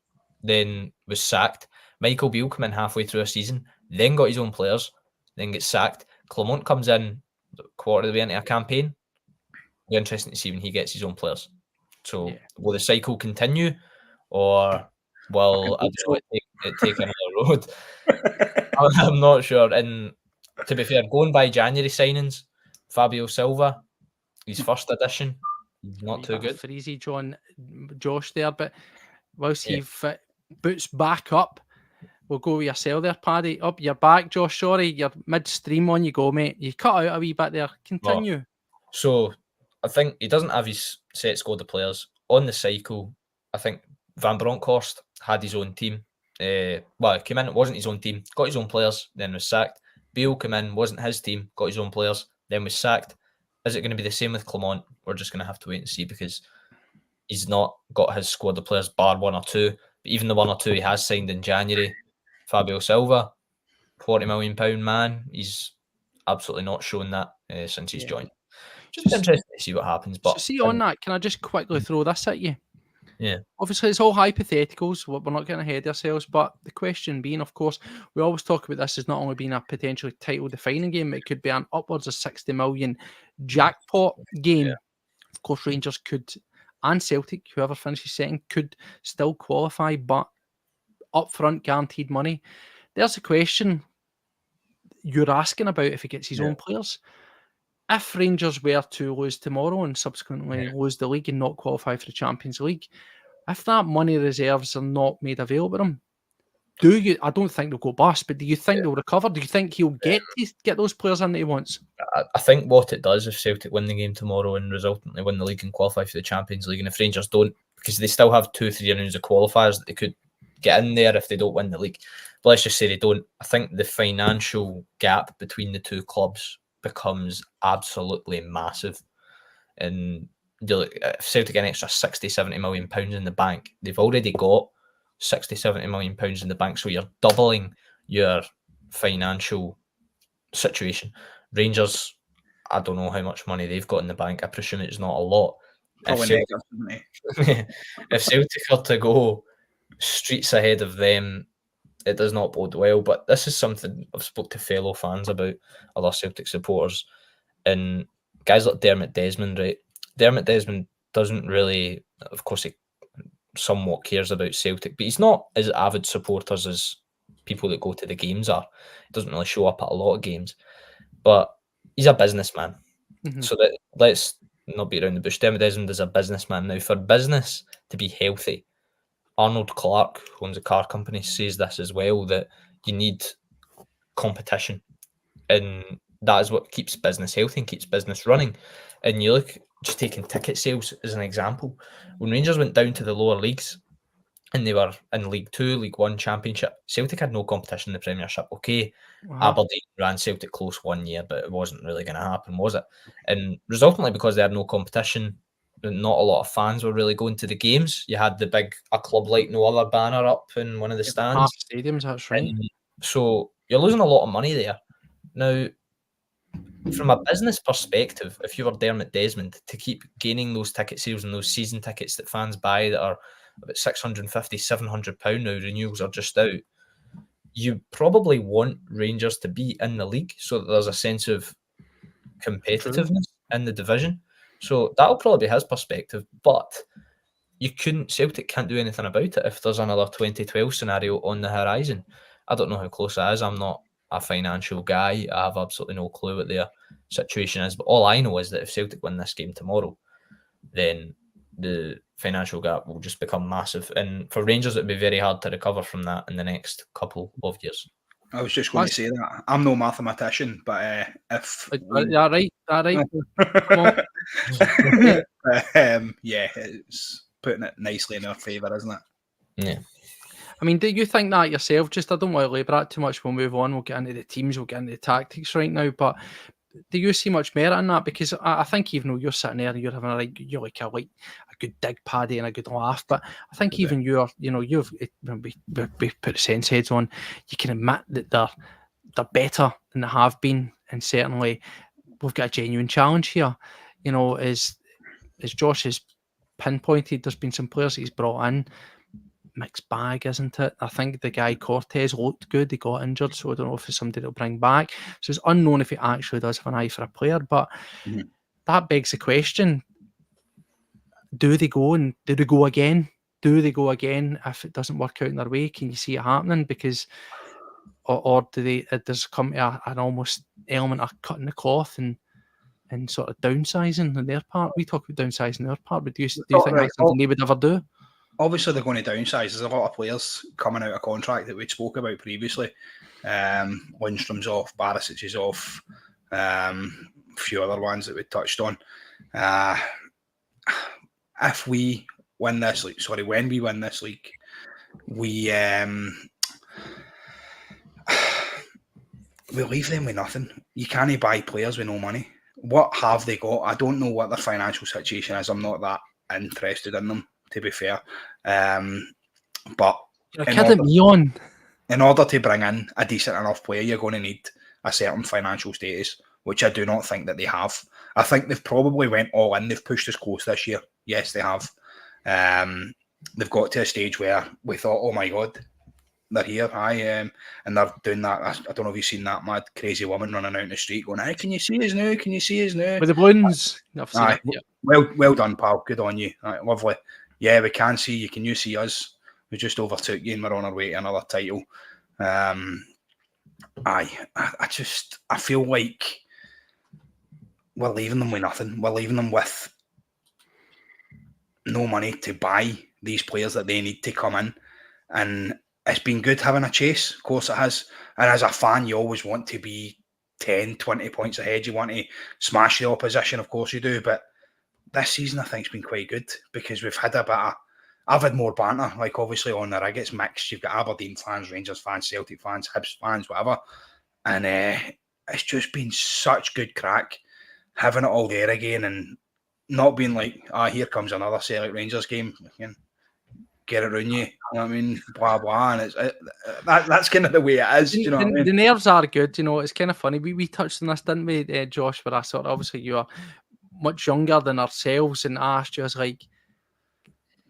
then was sacked. Michael Beale came in halfway through a season, then got his own players, then gets sacked. Clement comes in quarter of the way into a campaign. Be interesting to see when he gets his own players. So will the cycle continue, or will it take another road? I'm not sure. And to be fair, going by January signings, Fabio Silva, his first edition, not too good. Freezy Josh there, but whilst he boots back up, we'll go with yourself there, Paddy. Up, you're back, Josh. Sorry, you're midstream on you go, mate. You cut out a wee bit there. Continue. So I think he doesn't have his set squad of players. On the cycle, I think Van Bronckhorst had his own team. He came in, it wasn't his own team, got his own players, then was sacked. Beale came in, wasn't his team, got his own players, then was sacked. Is it going to be the same with Clement? We're just going to have to wait and see, because he's not got his squad of players bar one or two. But even the one or two he has signed in January, Fabio Silva, £40 million man, he's absolutely not shown that since he's joined. Just interesting to see what happens. But see, on that, can I just quickly throw this at you? Yeah. Obviously, it's all hypotheticals. We're not getting ahead of ourselves. But the question being, of course, we always talk about this as not only being a potentially title-defining game, it could be an upwards of 60 million jackpot game. Yeah. Of course, Rangers could, and Celtic, whoever finishes second, could still qualify, but upfront guaranteed money. There's a question you're asking about if he gets his own players. If Rangers were to lose tomorrow and subsequently lose the league and not qualify for the Champions League, if that money reserves are not made available to them, I don't think they'll go bust, but do you think they'll recover? Do you think he'll get those players in that he wants? I think what it does, if Celtic win the game tomorrow and resultantly win the league and qualify for the Champions League, and if Rangers don't, because they still have 2-3 rounds of qualifiers that they could get in there if they don't win the league. But let's just say they don't. I think the financial gap between the two clubs becomes absolutely massive. And if Celtic get an extra 60-70 million pounds in the bank, they've already got 60-70 million pounds in the bank, so you're doubling your financial situation. Rangers, I don't know how much money they've got in the bank. I presume it's not a lot. If Celtic are to go streets ahead of them, it does not bode well. But this is something I've spoke to fellow fans about, other Celtic supporters, and guys like Dermot Desmond, right? Dermot Desmond doesn't really, of course, he somewhat cares about Celtic, but he's not as avid supporters as people that go to the games are. He doesn't really show up at a lot of games, but he's a businessman. Mm-hmm. So let's not beat around the bush. Dermot Desmond is a businessman. Now, for business to be healthy, Arnold Clark, who owns a car company, says this as well, that you need competition. And that is what keeps business healthy and keeps business running. And you look, just taking ticket sales as an example, when Rangers went down to the lower leagues and they were in League 2, League 1, Championship, Celtic had no competition in the Premiership. Okay, Aberdeen ran Celtic close one year, but it wasn't really going to happen, was it? And resultantly, because they had no competition, not a lot of fans were really going to the games. You had the big "A Club Like No Other" banner up in one of the stands. Half stadiums, that's right. And so you're losing a lot of money there. Now, from a business perspective, if you were Dermot Desmond, to keep gaining those ticket sales and those season tickets that fans buy that are about £650, £700 now, renewals are just out, you probably want Rangers to be in the league so that there's a sense of competitiveness in the division. So that'll probably be his perspective, but Celtic can't do anything about it if there's another 2012 scenario on the horizon. I don't know how close it is. I'm not a financial guy. I have absolutely no clue what their situation is, but all I know is that if Celtic win this game tomorrow, then the financial gap will just become massive, and for Rangers it'd be very hard to recover from that in the next couple of years. I was just going to say that. I'm no mathematician, but if yeah, right. yeah, it's putting it nicely in our favour, isn't it? Yeah. I mean, do you think that yourself? Just, I don't want to labour that too much. We'll move on. We'll get into the teams. We'll get into the tactics right now. But do you see much merit in that? Because I think even though you're sitting there and you're having a good dig, Paddy, and a good laugh, but I think even you're, you've we put sense heads on. You can admit that they're better than they have been, and certainly we've got a genuine challenge here. As Josh has pinpointed, there's been some players that he's brought in. Mixed bag, isn't it? I think the guy Cortez looked good. He got injured, so I don't know if it's somebody that'll bring back. So it's unknown if he actually does have an eye for a player. But that begs the question: do they go again? Do they go again if it doesn't work out in their way? Can you see it happening? Because, or do they? Does come to an almost element of cutting the cloth and sort of downsizing on their part? We talk about downsizing on their part, but do you think that's something they would ever do? Obviously, they're going to downsize. There's a lot of players coming out of contract that we spoke about previously. Lundstrom's off, Barisic is off, a few other ones that we touched on. If we win this league, when we win this league, we leave them with nothing. You can't buy players with no money. What have they got? I don't know what their financial situation is. I'm not that interested in them, to be fair. But in order to bring in a decent enough player, you're going to need a certain financial status, which I do not think that they have. I think they've probably went all in. They've pushed us close this year. Yes, they have. They've got to a stage where we thought, oh my God, they're here. And they're doing that. I don't know if you've seen that mad, crazy woman running out in the street going, can you see us now? Can you see us now? With the balloons. Aye, yeah. Well done, pal. Good on you. Aye, lovely. Yeah, we can see you. Can you see us? We just overtook you and we're on our way to another title. I feel like we're leaving them with nothing. We're leaving them with no money to buy these players that they need to come in. And it's been good having a chase. Of course it has. And as a fan, you always want to be 10, 20 points ahead. You want to smash the opposition. Of course you do. But this season, I think, has been quite good because we've had I've had more banter. Like, obviously, on the rig, it's mixed. You've got Aberdeen fans, Rangers fans, Celtic fans, Hibs fans, whatever. And it's just been such good crack having it all there again and not being like, here comes another Celtic Rangers game. Get it around you. You know what I mean? Blah, blah. And that's kind of the way it is. You know what I mean? The nerves are good. It's kind of funny. We touched on this, didn't we, Josh, where I sort of, obviously, you are much younger than ourselves, and I asked you, I was like,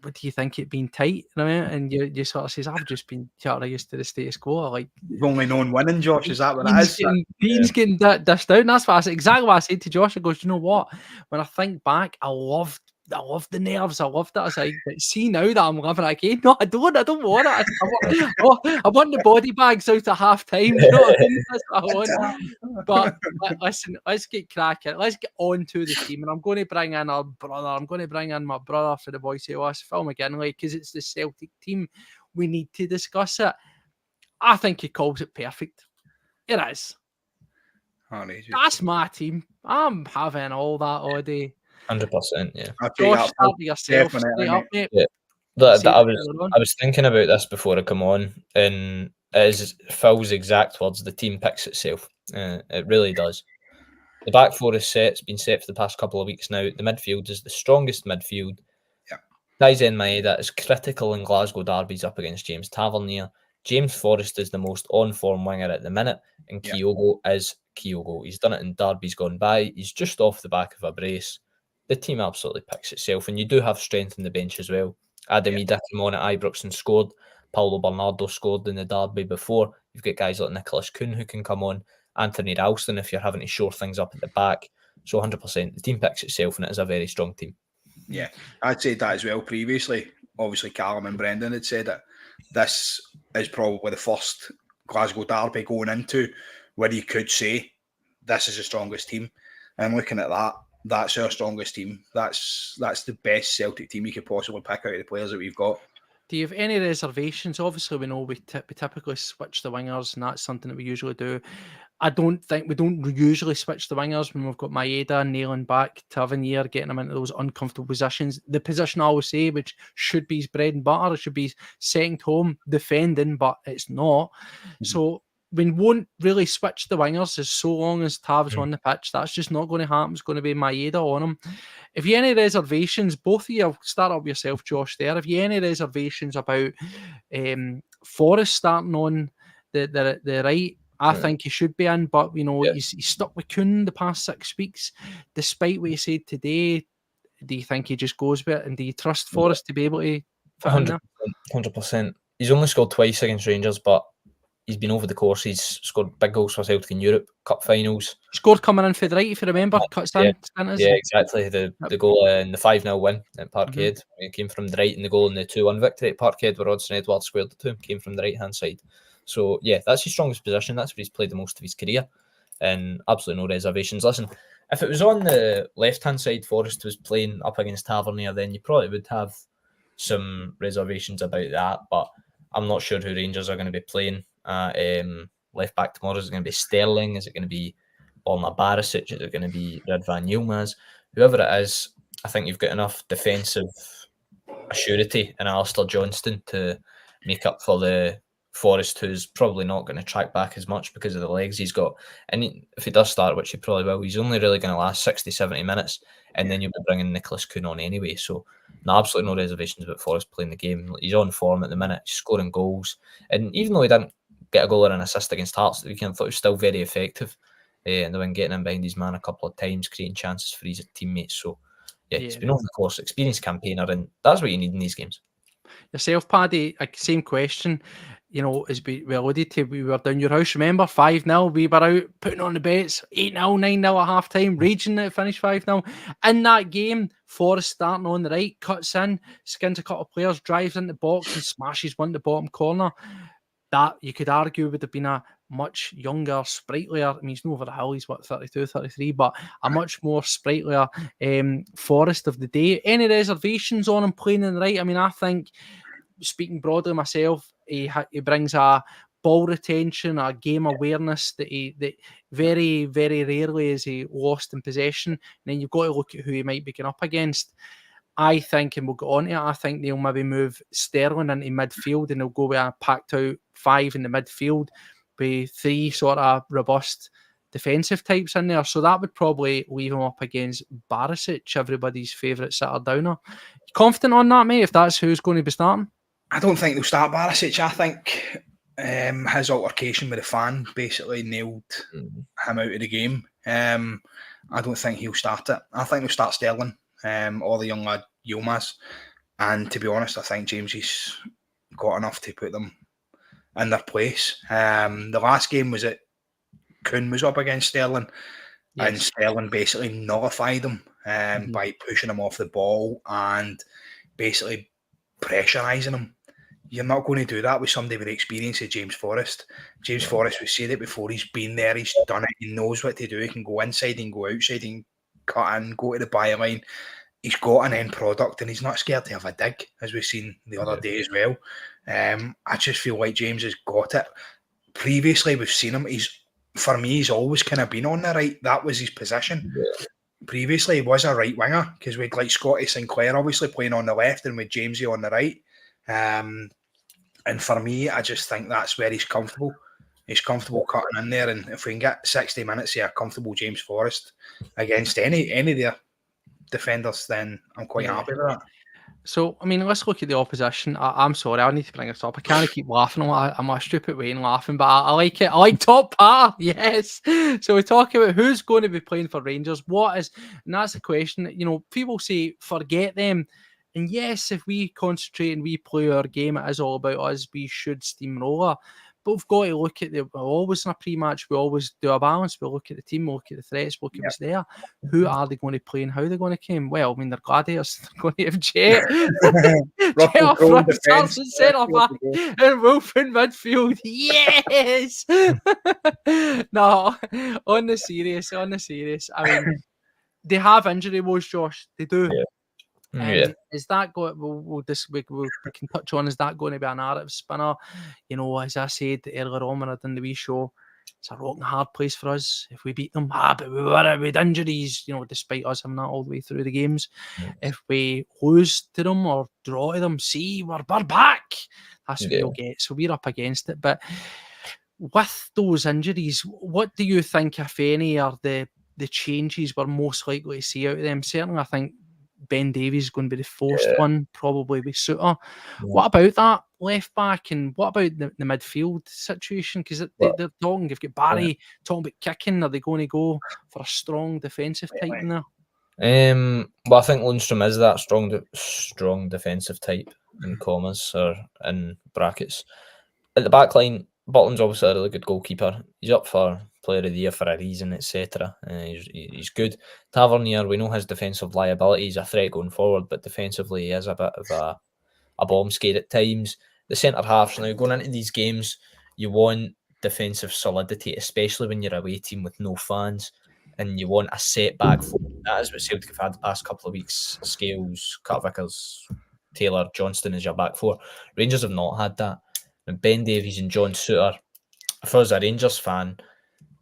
what do you think it been tight? You know, and you sort of says, I've just been used to the status quo. Like, you've only known winning, Josh. Is that what it is? Dean's getting dished out. And that's what I said. Exactly what I said to Josh. I goes, you know what? When I think back, I loved the nerves. I loved it. I was like, but see now that I'm living again. No, I don't want it. I want the body bags out at half time. You know what I mean? That's what I want. But listen, let's get cracking. Let's get on to the team. And I'm going to bring in our brother. I'm going to bring in my brother for the voice of us, Phil McGinley, because it's the Celtic team. We need to discuss it. I think he calls it perfect. It is. That's my team. I'm having all that all day. 100%, yeah. Josh, start yourself straight up, mate. Yeah. I was thinking about this before I come on, and it is Phil's exact words. The team picks itself. It really does. The back four is set. It's been set for the past couple of weeks now. The midfield is the strongest midfield. Yeah. Daizen Maeda is critical in Glasgow Derbies up against James Tavernier. James Forrest is the most on-form winger at the minute, and Kyogo is Kyogo. He's done it in derbies gone by. He's just off the back of a brace. The team absolutely picks itself, and you do have strength in the bench as well. Adam Idah came on at Ibrox and scored. Paulo Bernardo scored in the derby before. You've got guys like Nicholas Kuhn who can come on. Anthony Ralston if you're having to shore things up at the back. So 100%, the team picks itself, and it is a very strong team. Yeah, I'd said that as well previously. Obviously, Callum and Brendan had said that this is probably the first Glasgow Derby going into where you could say this is the strongest team. And looking at that, that's our strongest team. That's the best Celtic team you could possibly pick out of the players that we've got. Do you have any reservations? Obviously, we know we typically switch the wingers, and that's something that we usually do. I don't think we don't usually switch the wingers when we've got Maeda nailing back Tavernier, getting him into those uncomfortable positions. The position I always say, which should be his bread and butter, it should be his second home defending, but it's not. So we won't really switch the wingers as so long as Tav's on the pitch. That's just not going to happen. It's going to be Maeda on him. If you have any reservations, both of you, I'll start up yourself, Josh, there. If you have any reservations about Forrest starting on the right, I think he should be in, but he's stuck with Kuhn the past 6 weeks. Despite what he said today, do you think he just goes with it? And do you trust Forrest to be able to fit in there? 100%. He's only scored twice against Rangers, but he's been over the course. He's scored big goals for Celtic in Europe, cup finals. Scored coming in for the right, if you remember. Yeah, exactly. The goal in the 5-0 win at Parkhead. It came from the right, and the goal in the 2-1 victory at Parkhead, where Odsonne Edouard squared it to him, came from the right-hand side. So, yeah, that's his strongest position. That's where he's played the most of his career. And absolutely no reservations. Listen, if it was on the left-hand side, Forrest was playing up against Tavernier, then you probably would have some reservations about that. But I'm not sure who Rangers are going to be playing left back tomorrow. Is it going to be Sterling? Is it going to be Borna Barisic? Is it going to be Radvan Yilmaz? Whoever it is, I think you've got enough defensive assurity in Alistair Johnston to make up for the Forrest, who's probably not going to track back as much because of the legs he's got. And if he does start, which he probably will, he's only really going to last 60, 70 minutes, and then you'll be bringing Nicholas Kuhn on anyway. So, absolutely no reservations about Forrest playing the game. He's on form at the minute, he's scoring goals. And even though he didn't get a goal or an assist against Hearts the weekend, I thought he was still very effective. And then getting in behind his man a couple of times, creating chances for his teammates. So, he's been over the course, experienced campaigner, and that's what you need in these games. Yourself, Paddy, same question. As we alluded to, we were down your house, remember? 5-0, we were out putting on the bets, 8-0, 9-0 at half time, raging that it finished 5-0. In that game, Forrest starting on the right, cuts in, skins a couple of players, drives into the box and smashes one to the bottom corner. That, you could argue, would have been a much younger, sprightlier, I mean, he's not over the hill, he's 32, 33, but a much more sprightlier Forrest of the day. Any reservations on him playing in the right? I mean, I think, speaking broadly myself, he brings a ball retention, a game awareness that very, very rarely is he lost in possession. And then you've got to look at who he might be going up against. I think, and we'll go on to it, I think they'll maybe move Sterling into midfield and they'll go with a packed out 5 in the midfield with 3 sort of robust defensive types in there. So that would probably leave him up against Barisic, everybody's favourite sitter downer. You confident on that, mate, if that's who's going to be starting? I don't think they'll start Barisic. I think his altercation with the fan basically nailed him out of the game. I don't think he'll start it. I think they'll start Sterling or the young lad Yilmaz. And to be honest, I think Jamesy's got enough to put them in their place. The last game was that Kuhn was up against Sterling, and Sterling basically nullified him by pushing him off the ball and basically pressurising him. You're not going to do that with somebody with the experience of James Forrest. James Forrest, we said it before, he's been there, he's done it, he knows what to do. He can go inside, he can go outside, he can cut in, go to the byline. He's got an end product and he's not scared to have a dig, as we've seen the other day as well. I just feel like James has got it. Previously, we've seen him. For me, he's always kind of been on the right. That was his position. Previously, he was a right winger because we'd like Scotty Sinclair obviously playing on the left and with Jamesy on the right. And for me, I just think that's where he's comfortable. He's comfortable cutting in there, and if we can get 60 minutes here, comfortable James Forrest against any of their defenders, then I'm quite happy with that. So, I mean, let's look at the opposition. I'm sorry, I need to bring this up. I can't keep laughing. I'm a stupid way in laughing, but I like it. I like top par, yes. So we talk about who's going to be playing for Rangers. And that's the question. You know, people say forget them. And yes, if we concentrate and we play our game, it is all about us. We should steamroller. But we've got to look at we're always in a pre-match, we always do a balance. We look at the team, we look at the threats, we look at what's there. Who are they going to play and how they're going to come? Well, I mean, they're gladiators. They're going to have Jet. Jet up front, Stars in centre back, and Wolf in midfield. Yes! No, on the serious. I mean, they have injury woes, Josh. They do. Is that going? We can touch on. Is that going to be a narrative spinner? You know, as I said earlier on when I done the wee show, it's a rock and hard place for us if we beat them. But we were with injuries, you know, despite us having that all the way through the games. If we lose to them or draw to them, see, we're back. That's what you'll get. So we're up against it. But with those injuries, what do you think, if any, are the changes we're most likely to see out of them? Certainly, I think Ben Davies is going to be the forced one, probably with Suter. What about that left back, and what about the midfield situation? Because they're talking, you've got Barry talking about kicking. Are they going to go for a strong defensive type in there? Well, I think Lundstrom is that strong defensive type, in commas or in brackets. At the back line, Butland's obviously a really good goalkeeper. He's up for Player of the Year for a reason, etc. He's good. Tavernier, we know his defensive liability. He's a threat going forward, but defensively he is a bit of a bomb scare at times. The centre halves, now going into these games, you want defensive solidity, especially when you're a away team with no fans, and you want a set back four. That is what Celtic have had the past couple of weeks. Scales, Carter-Vickers, Taylor, Johnston as your back four. Rangers have not had that. And Ben Davies and John Suter, if I was a Rangers fan,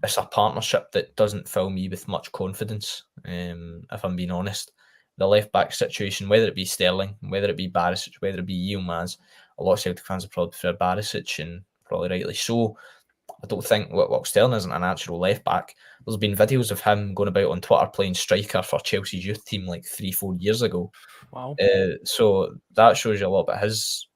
it's a partnership that doesn't fill me with much confidence, if I'm being honest. The left-back situation, whether it be Sterling, whether it be Barisic, whether it be Yilmaz, a lot of Celtic fans would probably prefer Barisic, and probably rightly so. I don't think, well, Sterling isn't a natural left-back. There's been videos of him going about on Twitter playing striker for Chelsea's youth team like 3-4 years ago. Wow. So that shows you a lot about his...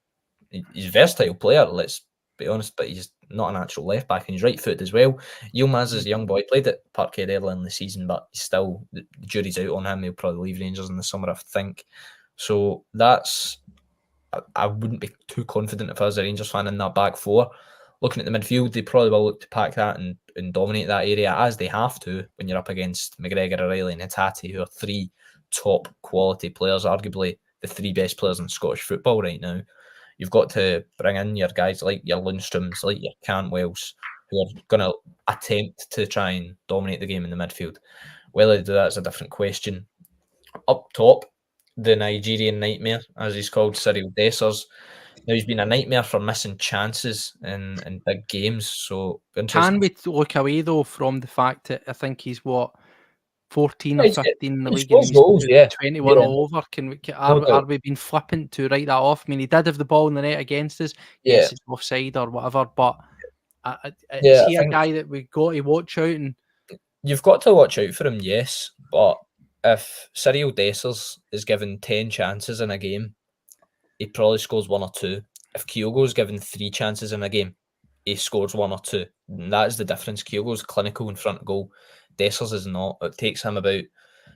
He's a versatile player, let's be honest, but he's not a natural left back, and he's right footed as well. Yilmaz is a young boy, played at Parkhead early in the season, but he's still, the jury's out on him. He'll probably leave Rangers in the summer, I think. So that's, I wouldn't be too confident if I was a Rangers fan in that back four. Looking at the midfield, they probably will look to pack that and dominate that area, as they have to when you're up against McGregor, O'Reilly and Hatate, who are three top quality players, arguably the three best players in Scottish football right now. You've got to bring in your guys like your Lundstroms, like your Cantwells, who are going to attempt to try and dominate the game in the midfield. Whether they do that is a different question. Up top, the Nigerian nightmare, as he's called, Cyril Dessers. Now, he's been a nightmare for missing chances in big games. So can we look away, though, from the fact that I think he's, 14 or 15 in the league, and he's goals, 21 all over. Are we being flippant to write that off? I mean, he did have the ball in the net against us. Yes, it's offside or whatever, but is he a guy that we've got to watch out? And you've got to watch out for him, yes, but if Cyril Dessers is given 10 chances in a game, he probably scores 1 or 2. If Kyogo's given 3 chances in a game, he scores 1 or 2. And that is the difference. Kyogo's clinical in front of goal. Dessers is not. It takes him about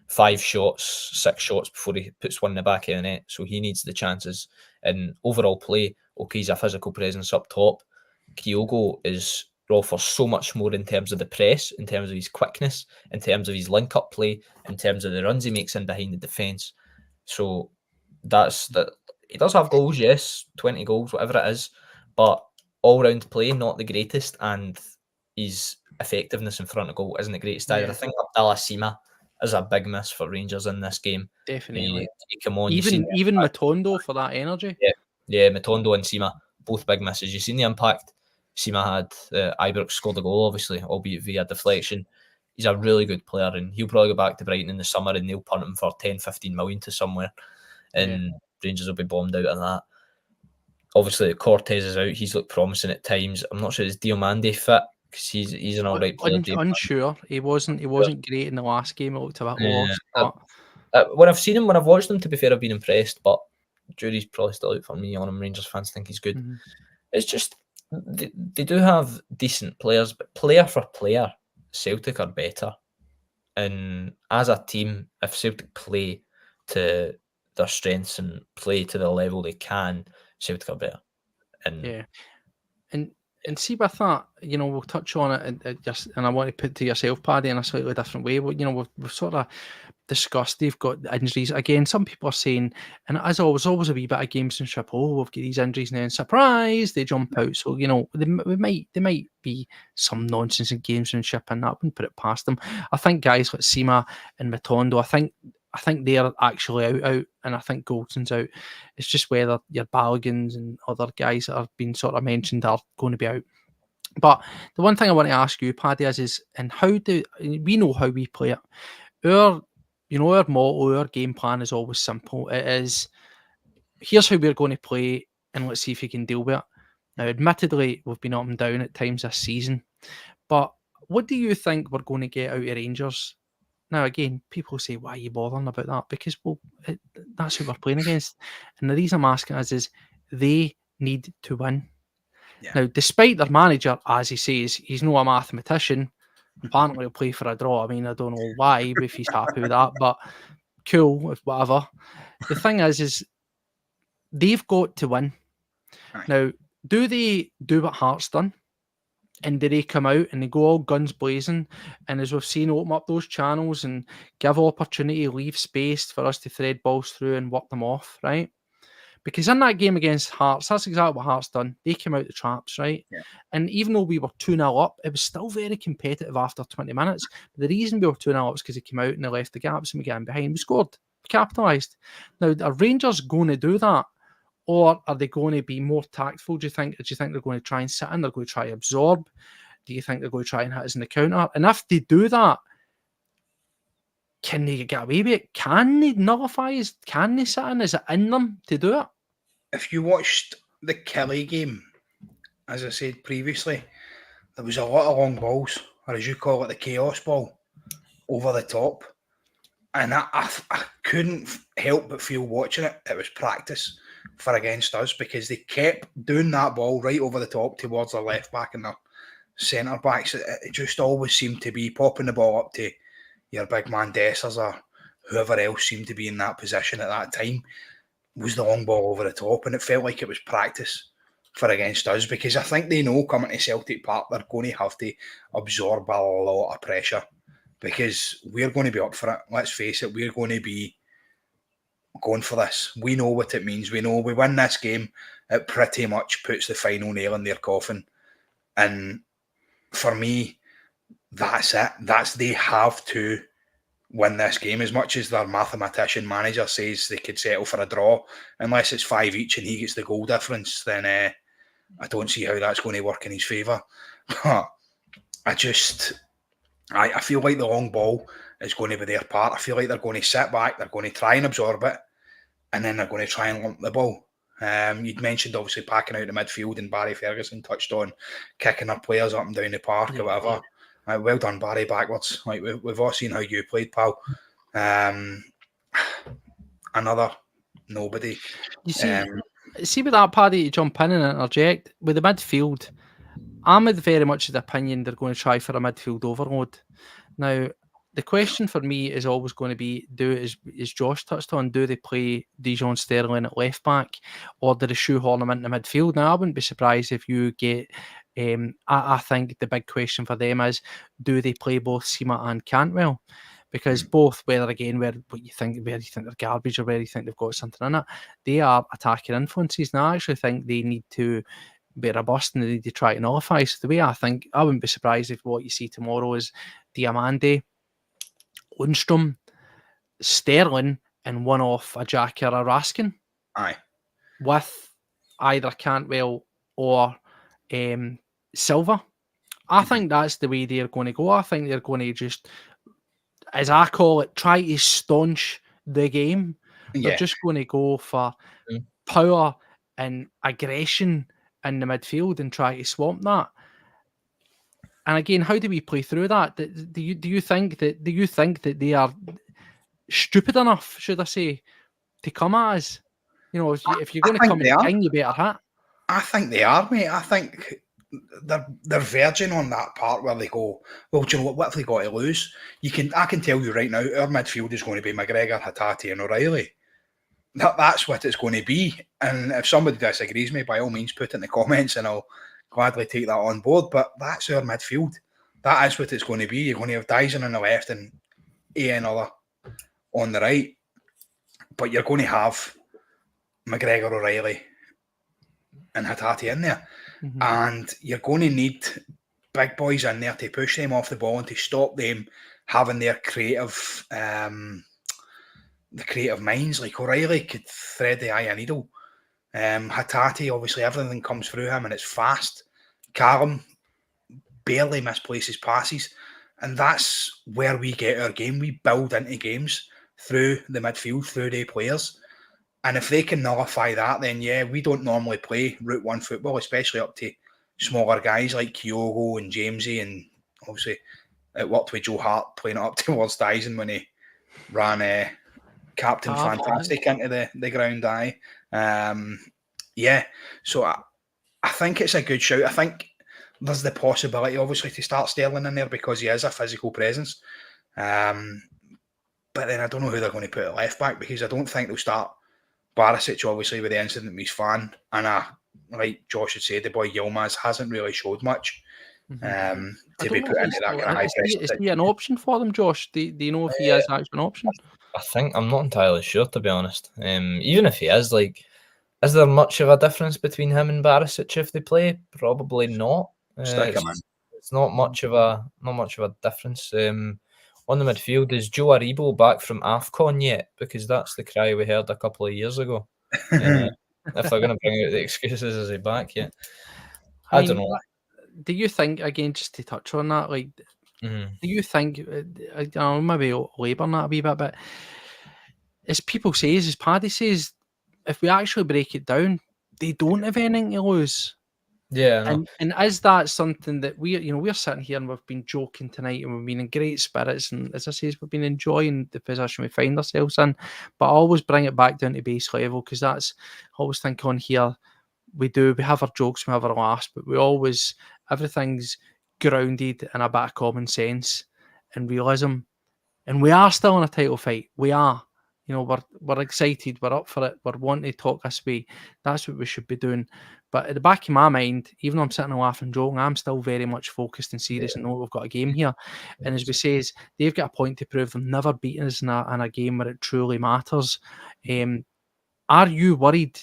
5 shots, 6 shots before he puts one in the back of the net. So he needs the chances. And overall play, okay, he's a physical presence up top. Kyogo is offers so much more in terms of the press, in terms of his quickness, in terms of his link-up play, in terms of the runs he makes in behind the defence. So that's that. He does have goals, yes, 20 goals, whatever it is, but all-round play, not the greatest, and his effectiveness in front of goal isn't the greatest either. I think Abdallah Sima is a big miss for Rangers in this game. Definitely. Come on, even Matondo for that energy. Yeah, Matondo and Sima, both big misses. You've seen the impact Sima had. Ibrox scored a goal, obviously, albeit via deflection. He's a really good player, and he'll probably go back to Brighton in the summer, and they'll punt him for 10-15 million to somewhere, and Rangers will be bombed out of that. Obviously, Cortez is out. He's looked promising at times. I'm not sure is Diomande fit, because he's an alright player. Unsure. He wasn't great in the last game. It looked a bit lost. When I've watched him, to be fair, I've been impressed. But jury's probably still out for me on him. Rangers fans think he's good. Mm-hmm. It's just they do have decent players, but player for player, Celtic are better. And as a team, if Celtic play to their strengths and play to the level they can, Celtic are better. And yeah, and see with that, you know, we'll touch on it, and I want to put to yourself, Paddy, in a slightly different way. You know, we've sort of discussed they've got injuries again. Some people are saying, and as always a wee bit of gamesmanship. Oh, we've got these injuries now, and surprise, they jump out. So you know, there might be some nonsense in gamesmanship, and that wouldn't put it past them. I think guys like Sima and Matondo, I think they're actually out, and I think Goldson's out. It's just whether your Baloguns and other guys that have been sort of mentioned are going to be out. But the one thing I want to ask you, Paddy, is and how do we know how we play it? Our motto, our game plan is always simple. It is, here's how we're going to play, and let's see if you can deal with it. Now, admittedly, we've been up and down at times this season, but what do you think we're going to get out of Rangers? Now, again, people say, why are you bothering about that? Because, well, that's who we're playing against. And the reason I'm asking is they need to win. Yeah. Now, despite their manager, as he says, he's not a mathematician. Apparently, he'll play for a draw. I mean, I don't know why, if he's happy with that, but cool, whatever. The thing is they've got to win. Right. Now, do they do what Hearts done? And do they come out and they go all guns blazing? And as we've seen, open up those channels and give opportunity, leave space for us to thread balls through and work them off, right? Because in that game against Hearts, that's exactly what Hearts done. They came out the traps, right? Yeah. And even though we were 2-0 up, it was still very competitive after 20 minutes. But the reason we were 2-0 up was because they came out and they left the gaps and we got in behind. We scored, we capitalised. Now, are Rangers going to do that? Or are they going to be more tactful, do you think? Or do you think they're going to try and sit in? They're going to try and absorb? Do you think they're going to try and hit us in the counter? And if they do that, can they get away with it? Can they nullify us? Can they sit in? Is it in them to do it? If you watched the Kelly game, as I said previously, there was a lot of long balls, or as you call it, the chaos ball, over the top. And I couldn't help but feel watching it. It was practice for against us because they kept doing that ball right over the top towards the left back and the centre backs. It just always seemed to be popping the ball up to your big man Dessers or whoever else seemed to be in that position at that time. Was the long ball over the top, and it felt like it was practice for against us because I think they know coming to Celtic Park they're going to have to absorb a lot of pressure because we're going to be up for it. Let's face it, we're going to be going for this. We know what it means. We know we win this game, it pretty much puts the final nail in their coffin. And for me, that's it. They have to win this game. As much as their mathematician manager says they could settle for a draw, unless it's 5 each and he gets the goal difference, then I don't see how that's going to work in his favour. But I feel like the long ball is going to be their part. I feel like they're going to sit back, they're going to try and absorb it, and then they're going to try and lump the ball. You'd mentioned obviously packing out the midfield, and Barry Ferguson touched on kicking our players up and down the park or whatever. Well done, Barry, backwards. Like we've all seen how you played, pal. Another nobody. You see with that, Paddy, to jump in and interject, with the midfield, I'm very much of the opinion they're going to try for a midfield overload. Now, the question for me is always going to be, as Josh touched on, do they play Dijon Sterling at left back or do they shoehorn him into midfield? Now, I wouldn't be surprised if you get, I think the big question for them is, do they play both Sima and Cantwell? Because both, where you think they're garbage or where you think they've got something in it, they are attacking influences. Now, I actually think they need to be robust and they need to try to nullify. So the way I think, I wouldn't be surprised if what you see tomorrow is Diamande, Lundstrom, Sterling, and one off a Jack or a Raskin. Aye. With either Cantwell or Silva. I think that's the way they're going to go. I think they're going to just, as I call it, try to staunch the game. Yeah. They're just going to go for power and aggression in the midfield and try to swamp that. And again, how do we play through that? Do you think that they are stupid enough, should I say, to come at us? You know, if you're going to come in time, you better hit. I think they are, mate. I think they're verging on that part where they go, well, do you know what have they got to lose? I can tell you right now, our midfield is going to be McGregor, Hatate and O'Reilly. That's what it's going to be. And if somebody disagrees with me, by all means put it in the comments and I'll gladly take that on board. But that's our midfield. That is what it's going to be. You're going to have Dyson on the left and another on the right. But you're going to have McGregor, O'Reilly and Hatate in there. Mm-hmm. And you're going to need big boys in there to push them off the ball and to stop them having their creative minds. Like O'Reilly could thread the eye of a needle. Hatate, obviously everything comes through him and it's fast. Callum barely misplaces passes. And that's where we get our game. We build into games through the midfield, through their players. And if they can nullify that, then yeah, we don't normally play Route 1 football, especially up to smaller guys like Kyogo and Jamesy. And obviously it worked with Joe Hart playing it up towards Dyson when he ran Captain Fantastic into the ground eye. So I think it's a good shout. I think there's the possibility, obviously, to start Sterling in there because he is a physical presence. But then I don't know who they're going to put at left back because I don't think they'll start Barisic, obviously, with the incident with his fan. And like Josh had said, the boy Yilmaz hasn't really showed much to be put into that kind of high pressure. Is he an option for them, Josh? Do you know if he is actually an option? I think I'm not entirely sure, to be honest. Even if he is, like, is there much of a difference between him and Barisic if they play? Probably not. It's not much of a difference. On the midfield, is Joe Aribo back from AFCON yet? Because that's the cry we heard a couple of years ago. If they're going to bring out the excuses, is he back yet? I don't know. Do you think, again, just to touch on that, like, do you think, I don't know, maybe labouring that a wee bit, but as people say, as Paddy says, if we actually break it down, they don't have anything to lose. Yeah, no. And is that something that we're sitting here and we've been joking tonight and we've been in great spirits and as I say, we've been enjoying the position we find ourselves in, but I always bring it back down to base level because that's I always think on here we have our jokes, we have our laughs, but everything's grounded in a bit of common sense and realism, and we are still in a title fight. We are. We're excited, we're up for it, we're wanting to talk this way. That's what we should be doing. But at the back of my mind, even though I'm sitting and laughing and joking, I'm still very much focused and serious and know we've got a game here. And as we say, they've got a point to prove. They've never beaten us in a game where it truly matters. Are you worried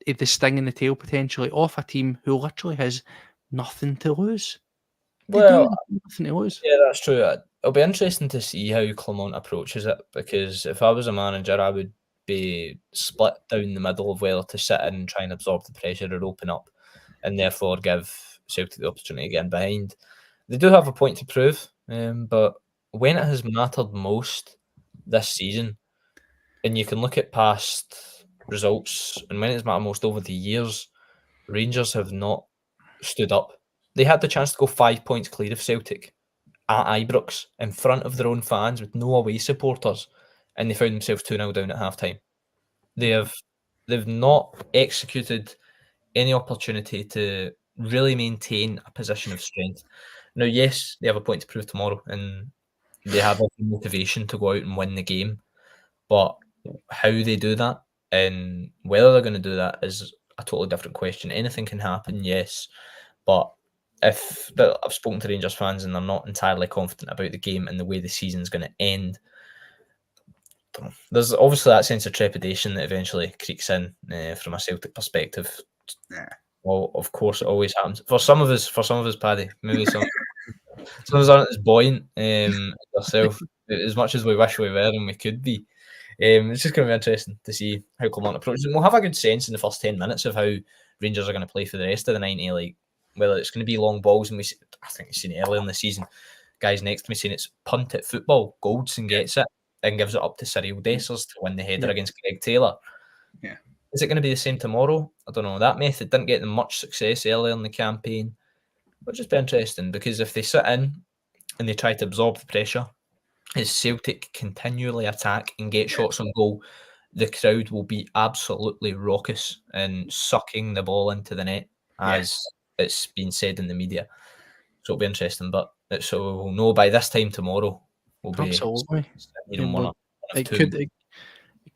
of the sting in the tail potentially off a team who literally has nothing to lose? Nothing to lose. Yeah, that's true. It'll be interesting to see how Clermont approaches it because if I was a manager, I would be split down the middle of whether to sit in and try and absorb the pressure or open up and therefore give Celtic the opportunity to get in behind. They do have a point to prove, but when it has mattered most this season, and you can look at past results, and when it's mattered most over the years, Rangers have not stood up. They had the chance to go 5 points clear of Celtic at Ibrox in front of their own fans with no away supporters, and they found themselves 2-0 down at half-time. They've not executed any opportunity to really maintain a position of strength. Now, yes, they have a point to prove tomorrow, and they have a motivation to go out and win the game, but how they do that and whether they're going to do that is a totally different question. Anything can happen, yes, but if I've spoken to Rangers fans and they're not entirely confident about the game and the way the season's going to end, there's obviously that sense of trepidation that eventually creeps in from a Celtic perspective. Yeah. Well, of course, it always happens. For some of us, Paddy, maybe some of us aren't as buoyant yourself as much as we wish we were and we could be. It's just going to be interesting to see how Clermont approaches it. We'll have a good sense in the first 10 minutes of how Rangers are going to play for the rest of the 90, like whether it's going to be long balls, and I think we've seen it earlier in the season. Guys next to me saying it's punt at football. Goldson gets it and gives it up to Cyril Dessers to win the header against Greg Taylor. Yeah. Is it going to be the same tomorrow? I don't know. That method didn't get them much success earlier in the campaign. It'll just be interesting because if they sit in and they try to absorb the pressure, as Celtic continually attack and get shots on goal, the crowd will be absolutely raucous and sucking the ball into the net, as it's been said in the media. So it'll be interesting, but so we'll know by this time tomorrow. We'll be absolutely. It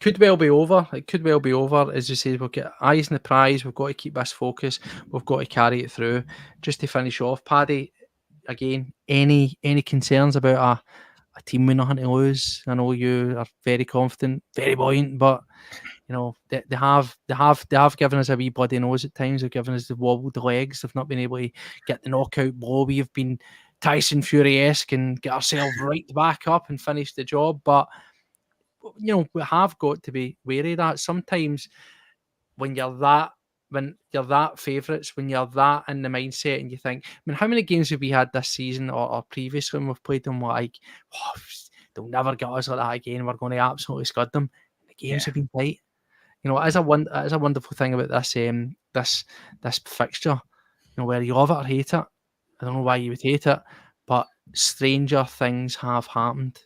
could well be over. It could well be over. As you say, we'll get eyes on the prize. We've got to keep this focus. We've got to carry it through. Just to finish off, Paddy, again, any concerns about a team with nothing to lose? I know you are very confident, very buoyant, but you know they have given us a wee bloody nose at times. They've given us the wobbled legs. They've not been able to get the knockout blow. We've been Tyson Fury-esque and get ourselves right back up and finish the job. But you know, we have got to be wary of that. Sometimes when you're that favourites, when you're that in the mindset and you think, I mean, how many games have we had this season or previously when we've played them like, oh, they'll never get us like that again, we're going to absolutely scud them. The games have been tight. You know, it is a wonderful thing about this fixture, you know, where you love it or hate it. I don't know why you would hate it, but stranger things have happened.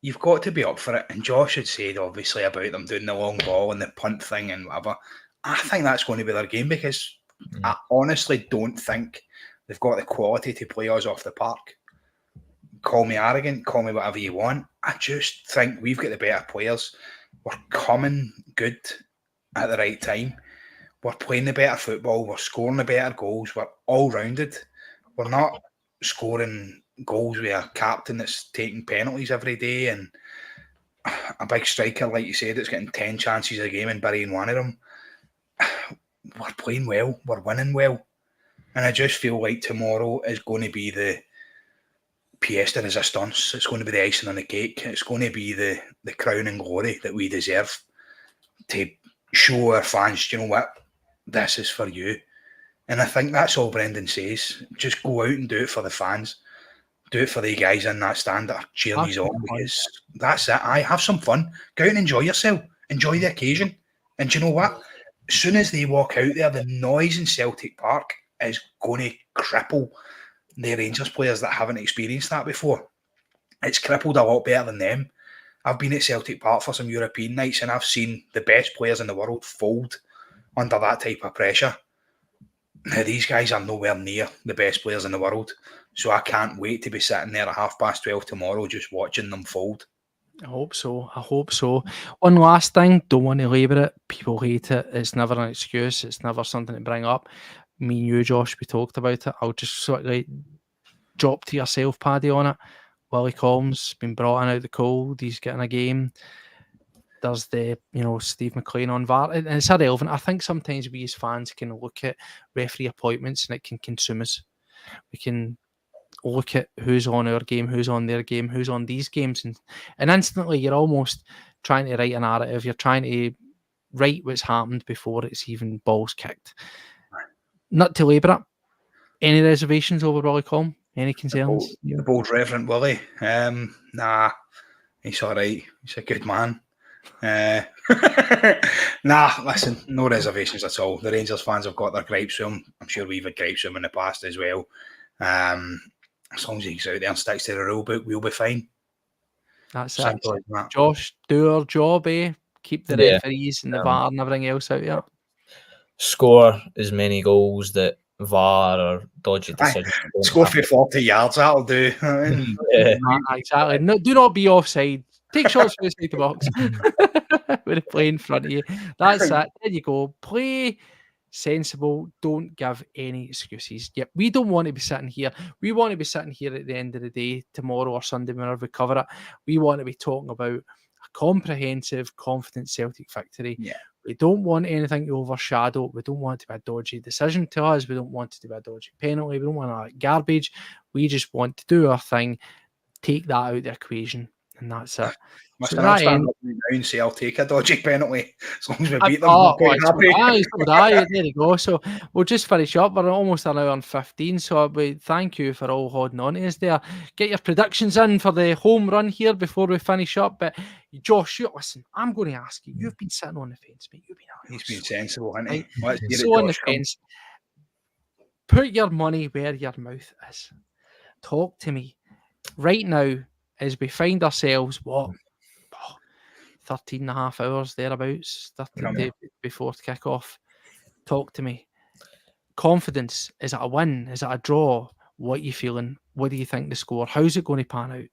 You've got to be up for it. And Josh had said, obviously, about them doing the long ball and the punt thing and whatever. I think that's going to be their game because I honestly don't think they've got the quality to play us off the park. Call me arrogant, call me whatever you want. I just think we've got the better players. We're coming good at the right time. We're playing the better football. We're scoring the better goals. We're all-rounded. We're not scoring goals with a captain that's taking penalties every day and a big striker, like you said, that's getting 10 chances a game and burying one of them. We're playing well. We're winning well. And I just feel like tomorrow is going to be the pièce de résistance. It's going to be the icing on the cake. It's going to be the crown and glory that we deserve to show our fans, you know what, this is for you. And I think that's all Brendan says. Just go out and do it for the fans. Do it for the guys in that stand that are cheering you on. Because that's it. Have some fun. Go out and enjoy yourself. Enjoy the occasion. And do you know what? As soon as they walk out there, the noise in Celtic Park is going to cripple the Rangers players that haven't experienced that before. It's crippled a lot better than them. I've been at Celtic Park for some European nights and I've seen the best players in the world fold under that type of pressure. Now, these guys are nowhere near the best players in the world. So I can't wait to be sitting there at 12:30 tomorrow just watching them fold. I hope so. One last thing, don't want to labour it. People hate it. It's never an excuse. It's never something to bring up. Me and you, Josh, we talked about it. I'll just sort of like drop to yourself, Paddy, on it. Willie Collins been brought in out of the cold. He's getting a game. There's the, Steve McLean on VAR. And it's irrelevant. I think sometimes we as fans can look at referee appointments and it can consume us. We can look at who's on our game, who's on their game, who's on these games. And instantly you're almost trying to write a narrative. You're trying to write what's happened before it's even balls kicked. Not to labour it. Any reservations over Willie Collins? Any concerns? The bold Reverend Willie. Nah, he's all right. He's a good man. Nah, listen, no reservations at all. The Rangers fans have got their gripes with him. I'm sure we've had gripes with him in the past as well. As long as he's out there and sticks to the rule book, we'll be fine. That's it. That. Josh, do our job, eh? Keep the referees and the VAR and everything else out here. Score as many goals that VAR or dodgy decisions. Score for 40 yards, that'll do. Exactly. No, do not be offside. Take shots from the box with a play in front of you. That's it. There you go. Play sensible. Don't give any excuses. Yep, we don't want to be sitting here. We want to be sitting here at the end of the day, tomorrow or Sunday, whenever we cover it. We want to be talking about a comprehensive, confident Celtic victory. Yeah. We don't want anything to overshadow. We don't want it to be a dodgy decision to us. We don't want it to be a dodgy penalty. We don't want that garbage. We just want to do our thing, take that out of the equation, and that's it. So I'll stand up now and say I'll take a dodgy penalty as long as we beat them. There you go. So we'll just finish up. We're almost an hour and 15. So we thank you for all holding on to us there. Get your predictions in for the home run here before we finish up. But Josh, listen, I'm going to ask you. You've been sitting on the fence, mate. He's been sensible, hasn't he? So on the fence. Put your money where your mouth is. Talk to me right now as we find ourselves, 13 and a half hours, thereabouts, 13 before kick-off. Talk to me. Confidence, is it a win? Is it a draw? What are you feeling? What do you think the score? How's it going to pan out?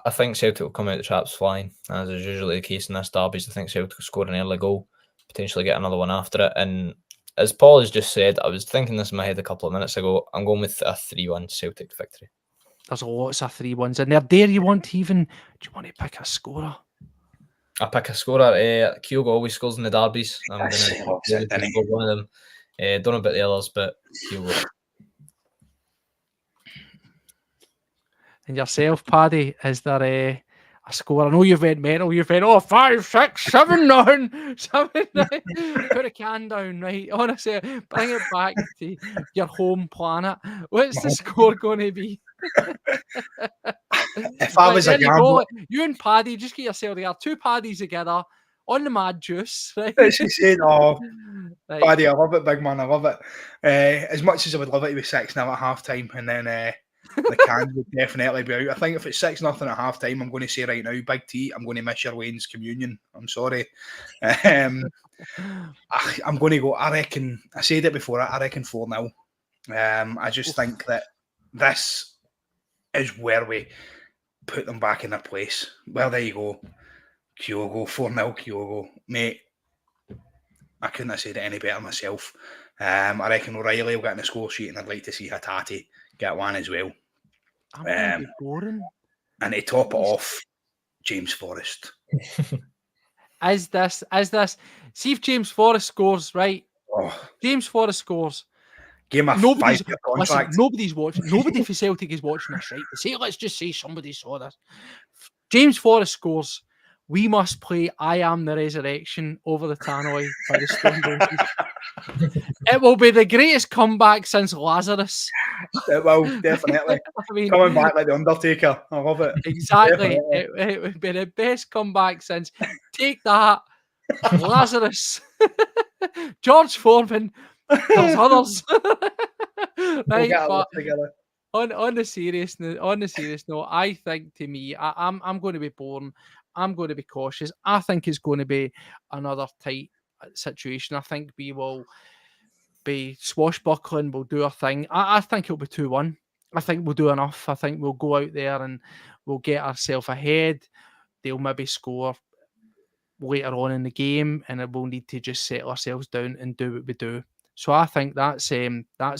I think Celtic will come out the traps flying, as is usually the case in this derbies. I think Celtic will score an early goal, potentially get another one after it. And as Paul has just said, I was thinking this in my head a couple of minutes ago. I'm going with a 3-1 Celtic victory. There's lots of 3-1s in there. Dare you want to even? Do you want to pick a scorer? I pick a scorer. Kyogo always scores in the derbies. I'm going to score one of them. Don't know about the others, but Kyogo. And yourself, Paddy, is there a score? I know you've went mental. You've went 5, 6, 7, 9, 7, 9. Put a can down, right? Honestly, bring it back to your home planet. What's the score going to be? If I was a gambler, you and Paddy, just get yourself there. 2 Paddies together on the mad juice, right? She said, right. Paddy, I love it, big man, I love it. As much as I would love it to be 6-0 at half time, and then the can would definitely be out. I think if it's 6-0 at half time, I'm going to say right now, Big T, I'm going to miss your Wayne's communion. I'm sorry. I'm going to go, I said it before, I reckon 4-0. I just think that this is where we put them back in their place. Well, there you go. Kyogo, 4-0 Kyogo. Mate, I couldn't have said it any better myself. I reckon O'Reilly will get in the score sheet, and I'd like to see Hatate get one as well. Boring. And to top it off, James Forrest. Is this? See if James Forrest scores, right? James Forrest scores. Give him a 5-year contract. Listen, nobody's watching. Nobody for Celtic is watching this, right? Let's just say somebody saw this. James Forrest scores. We must play I Am the Resurrection over the tannoy by the Stone Roses. It will be the greatest comeback since Lazarus. It will, definitely. Coming back like the Undertaker. I love it. Exactly. It would be the best comeback since. Take that. Lazarus. George Foreman. There's others. Right, but on the serious note, I think, to me, I'm going to be boring. I'm going to be cautious. I think it's going to be another tight situation. I think we will be swashbuckling. We'll do our thing. I think it'll be 2-1. I think we'll do enough. I think we'll go out there and we'll get ourselves ahead. They'll maybe score later on in the game, and we'll need to just settle ourselves down and do what we do. So I think that's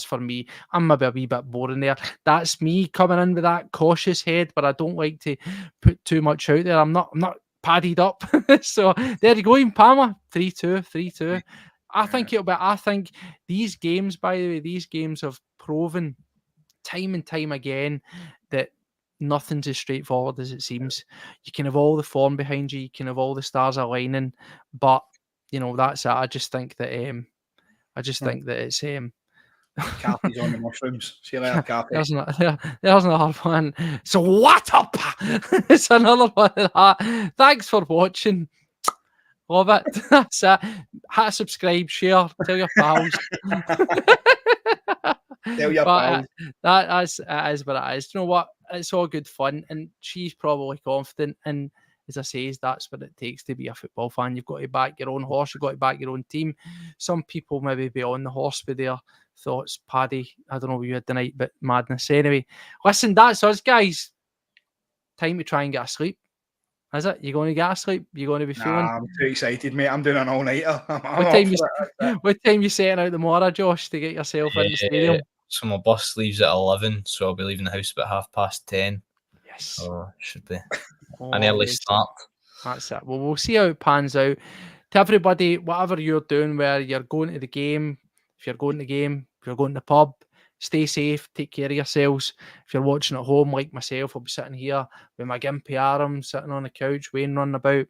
for me. I'm maybe a wee bit boring there. That's me coming in with that cautious head, but I don't like to put too much out there. I'm not padded up. So there you go, in Palma, 3-2. I think these games, by the way, these games have proven time and time again that nothing's as straightforward as it seems. You can have all the form behind you, can have all the stars aligning, but that's it. I just think that it's Cappy's on the mushrooms. See you later, Cappy. There's another one. So what up? It's another one of that. Thanks for watching. Love it. That's it. Hit subscribe, share, tell your pals. Tell your pals. It is what it is. You know what? It's all good fun, and she's probably confident. And as I say, that's what it takes to be a football fan. You've got to back your own horse. You've got to back your own team. Some people maybe be on the horse with their thoughts. Paddy, I don't know what you had tonight, but madness. Anyway, listen, that's us, guys. Time to try and get asleep. Is it? You're going to get asleep? You're going to be feeling? I'm too excited, mate. I'm doing an all-nighter. What time you setting out tomorrow, Josh, to get yourself in the stadium? So my bus leaves at 11, so I'll be leaving the house about 10:30. Yes. So it should be an early start. That's it. Well, we'll see how it pans out. To everybody, whatever you're doing, where you're going to the game, if you're going to the game, if you're going to the pub, stay safe, take care of yourselves. If you're watching at home like myself, I'll be sitting here with my gimpy arm, sitting on the couch, Wayne running about.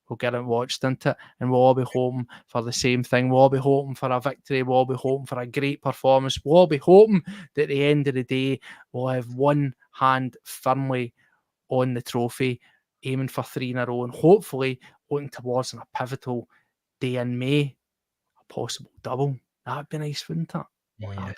We'll get it watched, into it, and we'll all be hoping for the same thing. We'll all be hoping for a victory. We'll all be hoping for a great performance. We'll all be hoping that at the end of the day, we'll have one hand firmly on the trophy, aiming for 3 in a row, and hopefully looking towards a pivotal day in May, a possible double. That'd be nice, wouldn't it? Yeah.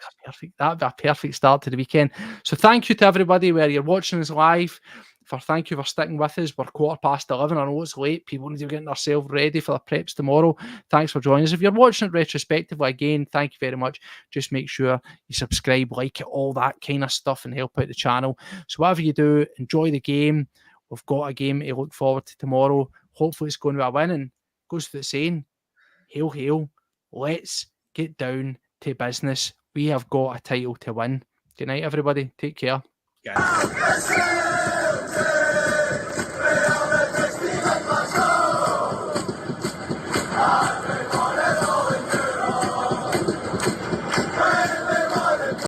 That'd be a perfect start to the weekend. So thank you to everybody where you're watching us live. thank you for sticking with us. We're 11:15. I know it's late. People need to be getting themselves ready for the preps tomorrow. Thanks for joining us. If you're watching it retrospectively, again, thank you very much. Just make sure you subscribe, like it, all that kind of stuff, and help out the channel. So whatever you do, enjoy the game. We've got a game to look forward to tomorrow. Hopefully it's going to be a win, and goes to the saying, hail, hail, let's get down to business. We have got a title to win. Good night, everybody. Take care. Yeah.